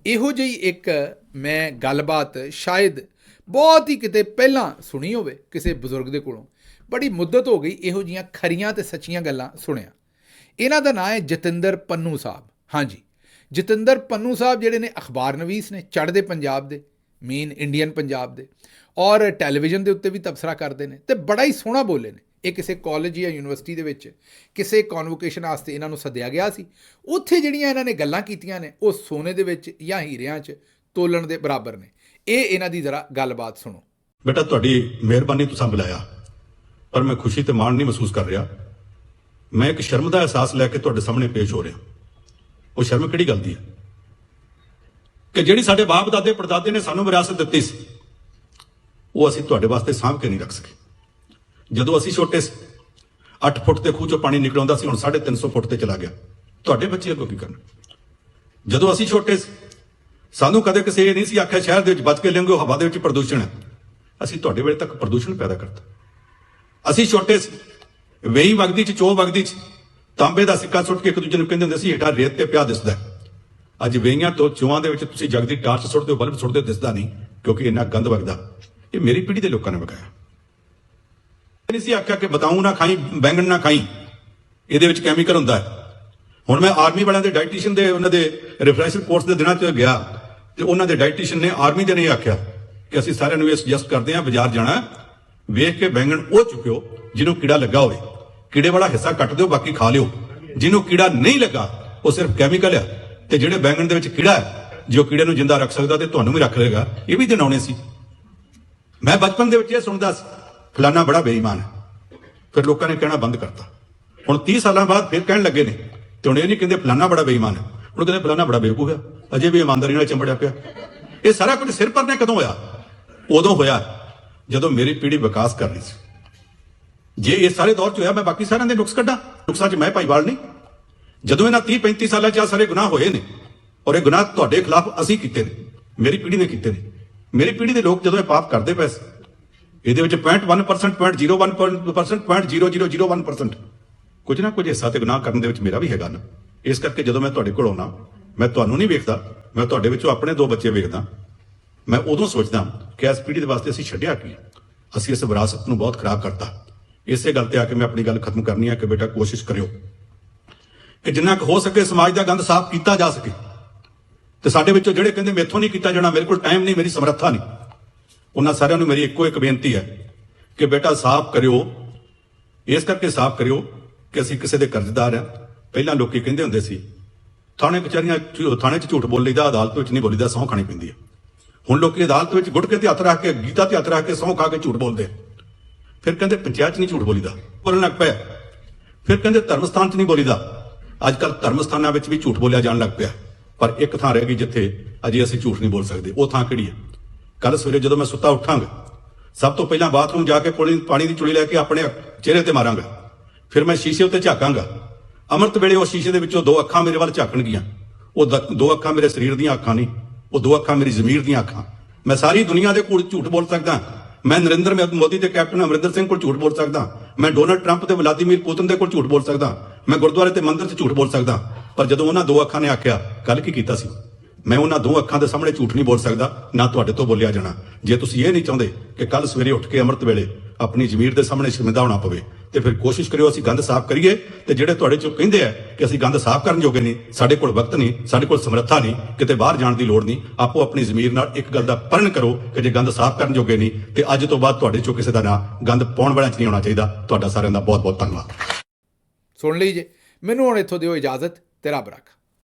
ਇਹੋ ਜਿਹੀ ਇੱਕ ਮੈਂ ਗੱਲਬਾਤ ਸ਼ਾਇਦ ਬਹੁਤ ਹੀ ਕਿਤੇ ਪਹਿਲਾਂ ਸੁਣੀ ਹੋਵੇ ਕਿਸੇ ਬਜ਼ੁਰਗ ਦੇ ਕੋਲੋਂ। ਬੜੀ ਮੁੱਦਤ ਹੋ ਗਈ ਇਹੋ ਜਿਹੀਆਂ ਖਰੀਆਂ ਤੇ ਸੱਚੀਆਂ ਗੱਲਾਂ ਸੁਣਿਆ। ਇਹਨਾਂ ਦਾ ਨਾਂ ਹੈ ਜਤਿੰਦਰ ਪੰਨੂ ਸਾਹਿਬ। ਹਾਂਜੀ, ਜਤਿੰਦਰ ਪੰਨੂ ਸਾਹਿਬ ਜਿਹੜੇ ਨੇ ਅਖਬਾਰ ਨਵੀਸ ਨੇ ਚੜ੍ਹਦੇ ਪੰਜਾਬ ਦੇ, ਮੇਨ ਇੰਡੀਅਨ ਪੰਜਾਬ ਦੇ, ਔਰ ਟੈਲੀਵਿਜ਼ਨ ਦੇ ਉੱਤੇ ਵੀ ਤਬਸਰਾ ਕਰਦੇ ਨੇ, ਤੇ ਬੜਾ ਹੀ ਸੋਹਣਾ ਬੋਲੇ ਨੇ। ਇਹ ਕਿਸੇ ਕਾਲਜ ਜਾਂ ਯੂਨੀਵਰਸਿਟੀ ਦੇ ਵਿੱਚ ਕਿਸੇ ਕਨਵੋਕੇਸ਼ਨ ਵਾਸਤੇ ਇਹਨਾਂ ਨੂੰ ਸੱਦਿਆ ਗਿਆ ਸੀ। ਉੱਥੇ ਜਿਹੜੀਆਂ ਇਹਨਾਂ ਨੇ ਗੱਲਾਂ ਕੀਤੀਆਂ ਨੇ ਉਹ ਸੋਨੇ ਦੇ ਵਿੱਚ ਜਾਂ ਹੀਰਿਆਂ 'ਚ ਤੋਲਣ ਦੇ ਬਰਾਬਰ ਨੇ। ਇਹ ਇਹਨਾਂ ਦੀ ਜ਼ਰਾ ਗੱਲਬਾਤ ਸੁਣੋ। ਬੇਟਾ, ਤੁਹਾਡੀ ਮਿਹਰਬਾਨੀ ਤੁਸੀਂ ਬੁਲਾਇਆ, ਪਰ ਮੈਂ ਖੁਸ਼ੀ ਤੇ ਮਾਣ ਨਹੀਂ ਮਹਿਸੂਸ ਕਰ ਰਿਹਾ। ਮੈਂ ਇੱਕ ਸ਼ਰਮ ਦਾ ਅਹਿਸਾਸ ਲੈ ਕੇ ਤੁਹਾਡੇ ਸਾਹਮਣੇ ਪੇਸ਼ ਹੋ ਰਿਹਾ। ਉਹ ਸ਼ਰਮ ਕਿਹੜੀ ਗੱਲ ਦੀ ਹੈ ਕਿ ਜਿਹੜੀ ਸਾਡੇ ਬਾਪ ਦਾਦੇ ਪੜਦਾਦੇ ਨੇ ਸਾਨੂੰ ਵਿਰਾਸਤ ਦਿੱਤੀ ਸੀ, ਉਹ ਅਸੀਂ ਤੁਹਾਡੇ ਵਾਸਤੇ ਸਾਂਭ ਕੇ ਨਹੀਂ ਰੱਖ ਸਕੇ। ਜਦੋਂ ਅਸੀਂ ਛੋਟੇ ਸੀ, 8 ਫੁੱਟ ਤੇ ਖੂਹ ਚੋਂ ਪਾਣੀ ਨਿਕਲ ਆਉਂਦਾ ਸੀ, ਹੁਣ 350 ਫੁੱਟ ਤੇ ਚਲਾ ਗਿਆ। ਤੁਹਾਡੇ ਬੱਚੇ ਅੱਗੋਂ ਕੀ ਕਰਨ? ਜਦੋਂ ਅਸੀਂ ਛੋਟੇ ਸੀ, ਸਾਨੂੰ ਕਦੇ ਕਿਸੇ ਇਹ ਨਹੀਂ ਸੀ ਆਖਿਆ ਸ਼ਹਿਰ ਦੇ ਵਿੱਚ ਬਚ ਕੇ ਲੰਘੋ, ਉਹ ਹਵਾ ਦੇ ਵਿੱਚ ਪ੍ਰਦੂਸ਼ਣ ਹੈ। ਅਸੀਂ ਤੁਹਾਡੇ ਵੇਲੇ ਤੱਕ ਪ੍ਰਦੂਸ਼ਣ ਪੈਦਾ ਕਰਤਾ। ਅਸੀਂ ਛੋਟੇ ਸੀ, ਵੇਈ ਵਗਦੀ ਚ, ਚੋ ਵਗਦੀ ਚ, ਤਾਂਬੇ ਦਾ ਸਿੱਕਾ ਸੁੱਟ ਕੇ ਇੱਕ ਦੂਜੇ ਨੂੰ ਕਹਿੰਦੇ ਹੁੰਦੇ ਸੀ ਹੇਠਾਂ ਰੇਤ ਤੇ ਪਿਆ ਦਿਸਦਾ। ਅੱਜ ਵੇਈਆਂ ਤੋਂ ਚੋਆਂ ਦੇ ਵਿੱਚ ਤੁਸੀਂ ਜਗਦੀ ਟਾਰਚ ਸੁੱਟਦੇ ਹੋ, ਬਲਬ ਸੁੱਟਦੇ ਹੋ, ਦਿਸਦਾ ਨਹੀਂ ਕਿਉਂਕਿ ਇੰਨਾ ਗੰਦ ਵਗਦਾ। ਇਹ ਮੇਰੀ ਪੀੜ੍ਹੀ ਦੇ ਲੋਕਾਂ ਨੇ ਵਗਾਇਆ। ਨਹੀਂ ਸੀ ਆਖਿਆ ਕਿ ਬਤਾਊ ਨਾ ਖਾਈ, ਬੈਂਗਣ ਨਾ ਖਾਈ, ਇਹਦੇ ਵਿੱਚ ਕੈਮੀਕਲ ਹੁੰਦਾ ਹੈ। ਹੁਣ ਮੈਂ ਆਰਮੀ ਵਾਲਿਆਂ ਦੇ ਡਾਈਟੀਸ਼ੀਅਨ ਦੇ ਉਹਨਾਂ ਦੇ ਰਿਫਰੈਸ਼ਰ ਕੋਰਸ ਦੇ ਦਿਨਾਂ 'ਚ ਗਿਆ, ਤੇ ਉਹਨਾਂ ਦੇ ਡਾਈਟੀਸ਼ੀਅਨ ਨੇ ਆਰਮੀ ਦੇ ਨਹੀਂ ਆਖਿਆ ਕਿ ਅਸੀਂ ਸਾਰਿਆਂ ਨੂੰ ਇਹ ਸੁਜੈਸਟ ਕਰਦੇ ਹਾਂ ਬਾਜ਼ਾਰ ਜਾਣਾ, ਵੇਖ ਕੇ ਬੈਂਗਣ ਉਹ ਚੁੱਕਿਓ ਜਿਹਨੂੰ ਕੀੜਾ ਲੱਗਾ ਹੋਵੇ, ਕੀੜੇ ਵਾਲਾ ਹਿੱਸਾ ਕੱਟ ਦਿਓ, ਬਾਕੀ ਖਾ ਲਿਓ। ਜਿਹਨੂੰ ਕੀੜਾ ਨਹੀਂ ਲੱਗਾ ਉਹ ਸਿਰਫ ਕੈਮੀਕਲ ਆ, ਤੇ ਜਿਹੜੇ ਬੈਂਗਣ ਦੇ ਵਿੱਚ ਕੀੜਾ ਹੈ ਜੋ ਕੀੜੇ ਨੂੰ ਜਿੰਦਾ ਰੱਖ ਸਕਦਾ ਤੇ ਤੁਹਾਨੂੰ ਵੀ ਰੱਖ ਲਏਗਾ, ਇਹ ਵੀ ਦਿਨਾਉਣੇ ਸੀ। ਮੈਂ ਬਚਪਨ ਦੇ ਵਿੱਚ ਇਹ ਸੁਣਦਾ ਸੀ ਫਲਾਨਾ ਬੜਾ ਬੇਈਮਾਨ ਹੈ, ਫਿਰ ਲੋਕਾਂ ਨੇ ਕਹਿਣਾ ਬੰਦ ਕਰਤਾ। ਹੁਣ 30 ਸਾਲਾਂ ਬਾਅਦ ਫਿਰ ਕਹਿਣ ਲੱਗੇ ਨੇ, ਤੇ ਹੁਣ ਇਹ ਨਹੀਂ ਕਹਿੰਦੇ ਫਲਾਨਾ ਬੜਾ ਬੇਈਮਾਨ ਹੈ, ਹੁਣ ਕਹਿੰਦੇ ਫਲਾਨਾ ਬੜਾ ਬੇਵਕੂਫ ਹੈ, ਅਜੇ ਵੀ ਇਮਾਨਦਾਰੀ ਨਾਲ ਚੰਬੜਿਆ ਪਿਆ। ਇਹ ਸਾਰਾ ਕੁਝ ਸਿਰ ਪਰ ਨੇ ਕਦੋਂ ਹੋਇਆ? ਉਦੋਂ ਹੋਇਆ ਜਦੋਂ ਮੇਰੀ ਪੀੜ੍ਹੀ ਵਿਕਾਸ ਕਰ ਰਹੀ ਸੀ। ਜੇ ਇਹ ਸਾਰੇ ਦੌਰ 'ਚ ਹੋਇਆ, ਮੈਂ ਬਾਕੀ ਸਾਰਿਆਂ ਦੇ ਨੁਕਸ ਕੱਢਾਂ, ਨੁਕਸਾਂ 'ਚ ਮੈਂ ਭਾਈਵਾਲ ਨਹੀਂ। ਜਦੋਂ ਇਹਨਾਂ 30-35 ਸਾਲਾਂ 'ਚ ਆ ਸਾਰੇ ਗੁਨਾਹ ਹੋਏ ਨੇ, ਔਰ ਇਹ ਗੁਨਾਹ ਤੁਹਾਡੇ ਖਿਲਾਫ ਅਸੀਂ ਕੀਤੇ ਨੇ, ਮੇਰੀ ਪੀੜ੍ਹੀ ਨੇ ਕੀਤੇ ਨੇ। ਮੇਰੀ ਪੀੜ੍ਹੀ ਦੇ ਲੋਕ ਜਦੋਂ ਇਹ ਪਾਪ ਕਰਦੇ ਪਏ ਸੀ, ਇਹਦੇ ਵਿੱਚ 0.1%, 0.01%, 0.0001% ਕੁਝ ਨਾ ਕੁਝ ਹਿੱਸਾ ਤੇ ਗੁਨਾਹ ਕਰਨ ਦੇ ਵਿੱਚ ਮੇਰਾ ਵੀ ਹੈਗਾ ਨਾ। ਇਸ ਕਰਕੇ ਜਦੋਂ ਮੈਂ ਤੁਹਾਡੇ ਕੋਲ ਆਉਣਾ, ਮੈਂ ਤੁਹਾਨੂੰ ਨਹੀਂ ਵੇਖਦਾ, ਮੈਂ ਤੁਹਾਡੇ ਵਿੱਚੋਂ ਆਪਣੇ 2 ਬੱਚੇ ਵੇਖਦਾ। ਮੈਂ ਉਦੋਂ ਸੋਚਦਾ ਕਿ ਇਸ ਪੀੜ੍ਹੀ ਦੇ ਵਾਸਤੇ ਅਸੀਂ ਛੱਡਿਆ ਕੀ, ਅਸੀਂ ਇਸ ਵਿਰਾਸਤ ਨੂੰ ਬਹੁਤ ਖਰਾਬ ਕਰਤਾ। ਇਸੇ ਗੱਲ ਤੇ ਆ ਕੇ ਮੈਂ ਆਪਣੀ ਗੱਲ ਖਤਮ ਕਰਨੀ ਹੈ ਕਿ ਬੇਟਾ ਕੋਸ਼ਿਸ਼ ਕਰਿਓ ਕਿ ਜਿੰਨਾ ਕੁ ਹੋ ਸਕੇ ਸਮਾਜ ਦਾ ਗੰਦ ਸਾਫ਼ ਕੀਤਾ ਜਾ ਸਕੇ। ਤੇ ਸਾਡੇ ਵਿੱਚੋਂ ਜਿਹੜੇ ਕਹਿੰਦੇ ਮੈਥੋਂ ਨਹੀਂ ਕੀਤਾ ਜਾਣਾ, ਮੇਰੇ ਕੋਲ ਟਾਈਮ ਨਹੀਂ, ਮੇਰੀ ਸਮਰੱਥਾ ਨਹੀਂ, ਉਹਨਾਂ ਸਾਰਿਆਂ ਨੂੰ ਮੇਰੀ ਇੱਕੋ ਇੱਕ ਬੇਨਤੀ ਹੈ ਕਿ ਬੇਟਾ ਸਾਫ਼ ਕਰਿਓ। ਇਸ ਕਰਕੇ ਸਾਫ਼ ਕਰਿਓ ਕਿ ਅਸੀਂ ਕਿਸੇ ਦੇ ਕਰਜ਼ਦਾਰ ਹਾਂ। ਪਹਿਲਾਂ ਲੋਕੀ ਕਹਿੰਦੇ ਹੁੰਦੇ ਸੀ ਥਾਣੇ ਕਚਹਿਰੀਆਂ ਥਾਣੇ 'ਚ ਝੂਠ ਬੋਲ ਲਈਦਾ, ਅਦਾਲਤ ਵਿੱਚ ਨਹੀਂ ਬੋਲੀਦਾ, ਸਹੁੰ ਖਾਣੀ ਪੈਂਦੀ ਹੈ। ਹੁਣ ਲੋਕੀ ਅਦਾਲਤ ਵਿੱਚ ਗੁਟਕੇ ਤੇ ਹੱਥ ਰੱਖ ਕੇ, ਗੀਤਾ ਤੇ ਹੱਥ ਰੱਖ ਕੇ ਸਹੁੰ ਖਾ ਕੇ ਝੂਠ ਬੋਲਦੇ। ਫਿਰ ਕਹਿੰਦੇ ਪੰਚਾਇਤ 'ਚ ਨਹੀਂ ਝੂਠ ਬੋਲੀਦਾ, ਬੋਲਣ ਲੱਗ ਪਿਆ। ਫਿਰ ਕਹਿੰਦੇ ਧਰਮ ਸਥਾਨ 'ਚ ਨਹੀਂ ਬੋਲੀਦਾ। ਅੱਜ ਕੱਲ੍ਹ ਧਰਮ ਸਥਾਨਾਂ ਵਿੱਚ ਵੀ ਝੂਠ ਬੋਲਿਆ ਜਾਣ ਲੱਗ ਪਿਆ। ਪਰ ਇੱਕ ਥਾਂ ਰਹਿ ਗਈ ਜਿੱਥੇ ਅਜੇ ਅਸੀਂ ਝੂਠ ਨਹੀਂ ਬੋਲ ਸਕਦੇ। ਉਹ ਥਾਂ ਕਿਹੜੀ ਹੈ? ਕੱਲ ਸਵੇਰੇ ਜਦੋਂ ਮੈਂ ਸੁੱਤਾ ਉੱਠਾਂਗਾ, ਸਭ ਤੋਂ ਪਹਿਲਾਂ ਬਾਥਰੂਮ ਜਾ ਕੇ ਪਾਣੀ ਦੀ ਚੁਲੀ ਲੈ ਕੇ ਆਪਣੇ ਚਿਹਰੇ ਤੇ ਮਾਰਾਂਗਾ। ਫਿਰ ਮੈਂ ਸ਼ੀਸ਼ੇ ਉੱਤੇ ਝਾਕਾਂਗਾ। ਅੰਮ੍ਰਿਤ ਵੇਲੇ ਉਹ ਸ਼ੀਸ਼ੇ ਦੇ ਵਿੱਚੋਂ 2 ਅੱਖਾਂ ਮੇਰੇ ਵੱਲ ਝਾਕਣਗੀਆਂ। ਉਹ 2 ਅੱਖਾਂ ਮੇਰੇ ਸਰੀਰ ਦੀਆਂ ਅੱਖਾਂ ਨਹੀਂ, ਉਹ 2 ਅੱਖਾਂ ਮੇਰੀ ਜ਼ਮੀਰ ਦੀਆਂ ਅੱਖਾਂ। ਮੈਂ ਸਾਰੀ ਦੁਨੀਆ ਦੇ ਕੋਲ ਝੂਠ ਬੋਲ ਸਕਦਾ। ਮੈਂ ਨਰਿੰਦਰ ਮੋਦੀ ਤੇ ਕੈਪਟਨ ਅਮਰਿੰਦਰ ਸਿੰਘ ਕੋਲ ਝੂਠ ਬੋਲ ਸਕਦਾ। ਮੈਂ ਡੋਨਲਡ ਟਰੰਪ ਤੇ ਵਲਾਦੀਮੀਰ ਪੁਤਿਨ ਦੇ ਕੋਲ ਝੂਠ ਬੋਲ ਸਕਦਾ। ਮੈਂ ਗੁਰਦੁਆਰੇ ਤੇ ਮੰਦਿਰ 'ਚ ਝੂਠ ਬੋਲ ਸਕਦਾ। ਪਰ ਜਦੋਂ ਉਹਨਾਂ 2 ਅੱਖਾਂ ਨੇ ਆਖਿਆ, ਕੱਲ ਕੀ ਕੀਤਾ ਸੀ? ਮੈਂ ਉਹਨਾਂ 2 ਅੱਖਾਂ ਦੇ ਸਾਹਮਣੇ ਝੂਠ ਨਹੀਂ ਬੋਲ ਸਕਦਾ, ਨਾ ਤੁਹਾਡੇ ਤੋਂ ਬੋਲਿਆ ਜਾਣਾ। ਜੇ ਤੁਸੀਂ ਇਹ ਨਹੀਂ ਚਾਹੁੰਦੇ ਕਿ ਕੱਲ ਸਵੇਰੇ ਉੱਠ ਕੇ ਅੰਮ੍ਰਿਤ ਵੇਲੇ ਆਪਣੀ ਜ਼ਮੀਰ ਦੇ ਸਾਹਮਣੇ ਸ਼ਰਮਿੰਦਾ ਹੋਣਾ ਪਵੇ, ਤੇ ਫਿਰ ਕੋਸ਼ਿਸ਼ ਕਰਿਓ ਅਸੀਂ ਗੰਦ ਸਾਫ਼ ਕਰੀਏ। ਤੇ ਜਿਹੜੇ ਤੁਹਾਡੇ ਚੋਂ ਕਹਿੰਦੇ ਆ ਕਿ ਅਸੀਂ ਗੰਦ ਸਾਫ਼ ਕਰਨ ਜੋਗੇ ਨਹੀਂ, ਸਾਡੇ ਕੋਲ ਵਕਤ ਨਹੀਂ, ਸਾਡੇ ਕੋਲ ਸਮਰੱਥਾ ਨਹੀਂ, ਕਿਤੇ ਬਾਹਰ ਜਾਣ ਦੀ ਲੋੜ ਨਹੀਂ, ਆਪੋ ਆਪਣੀ ਜ਼ਮੀਰ ਨਾਲ ਇੱਕ ਗੱਲ ਦਾ ਪਰਨ ਕਰੋ ਕਿ ਜੇ ਗੰਦ ਸਾਫ਼ ਕਰਨ ਜੋਗੇ ਨਹੀਂ ਤੇ ਅੱਜ ਤੋਂ ਬਾਅਦ ਤੁਹਾਡੇ ਚੋਂ ਕਿਸੇ ਦਾ ਨਾਂ ਗੰਦ ਪਾਉਣ ਵਾਲਿਆਂ 'ਚ ਨਹੀਂ ਹੋਣਾ ਚਾਹੀਦਾ। ਤੁਹਾਡਾ ਸਾਰਿਆਂ ਦਾ ਬਹੁਤ ਬਹੁਤ ਧੰਨਵਾਦ। ਸੁਣ ਲਈ ਜੇ। ਮੈਨੂੰ ਹੁਣ ਇੱਥੋਂ ਦਿਓ ਇਜਾਜ਼ਤ। ਤੇ ਰੱਬ ਰੱਖਾ।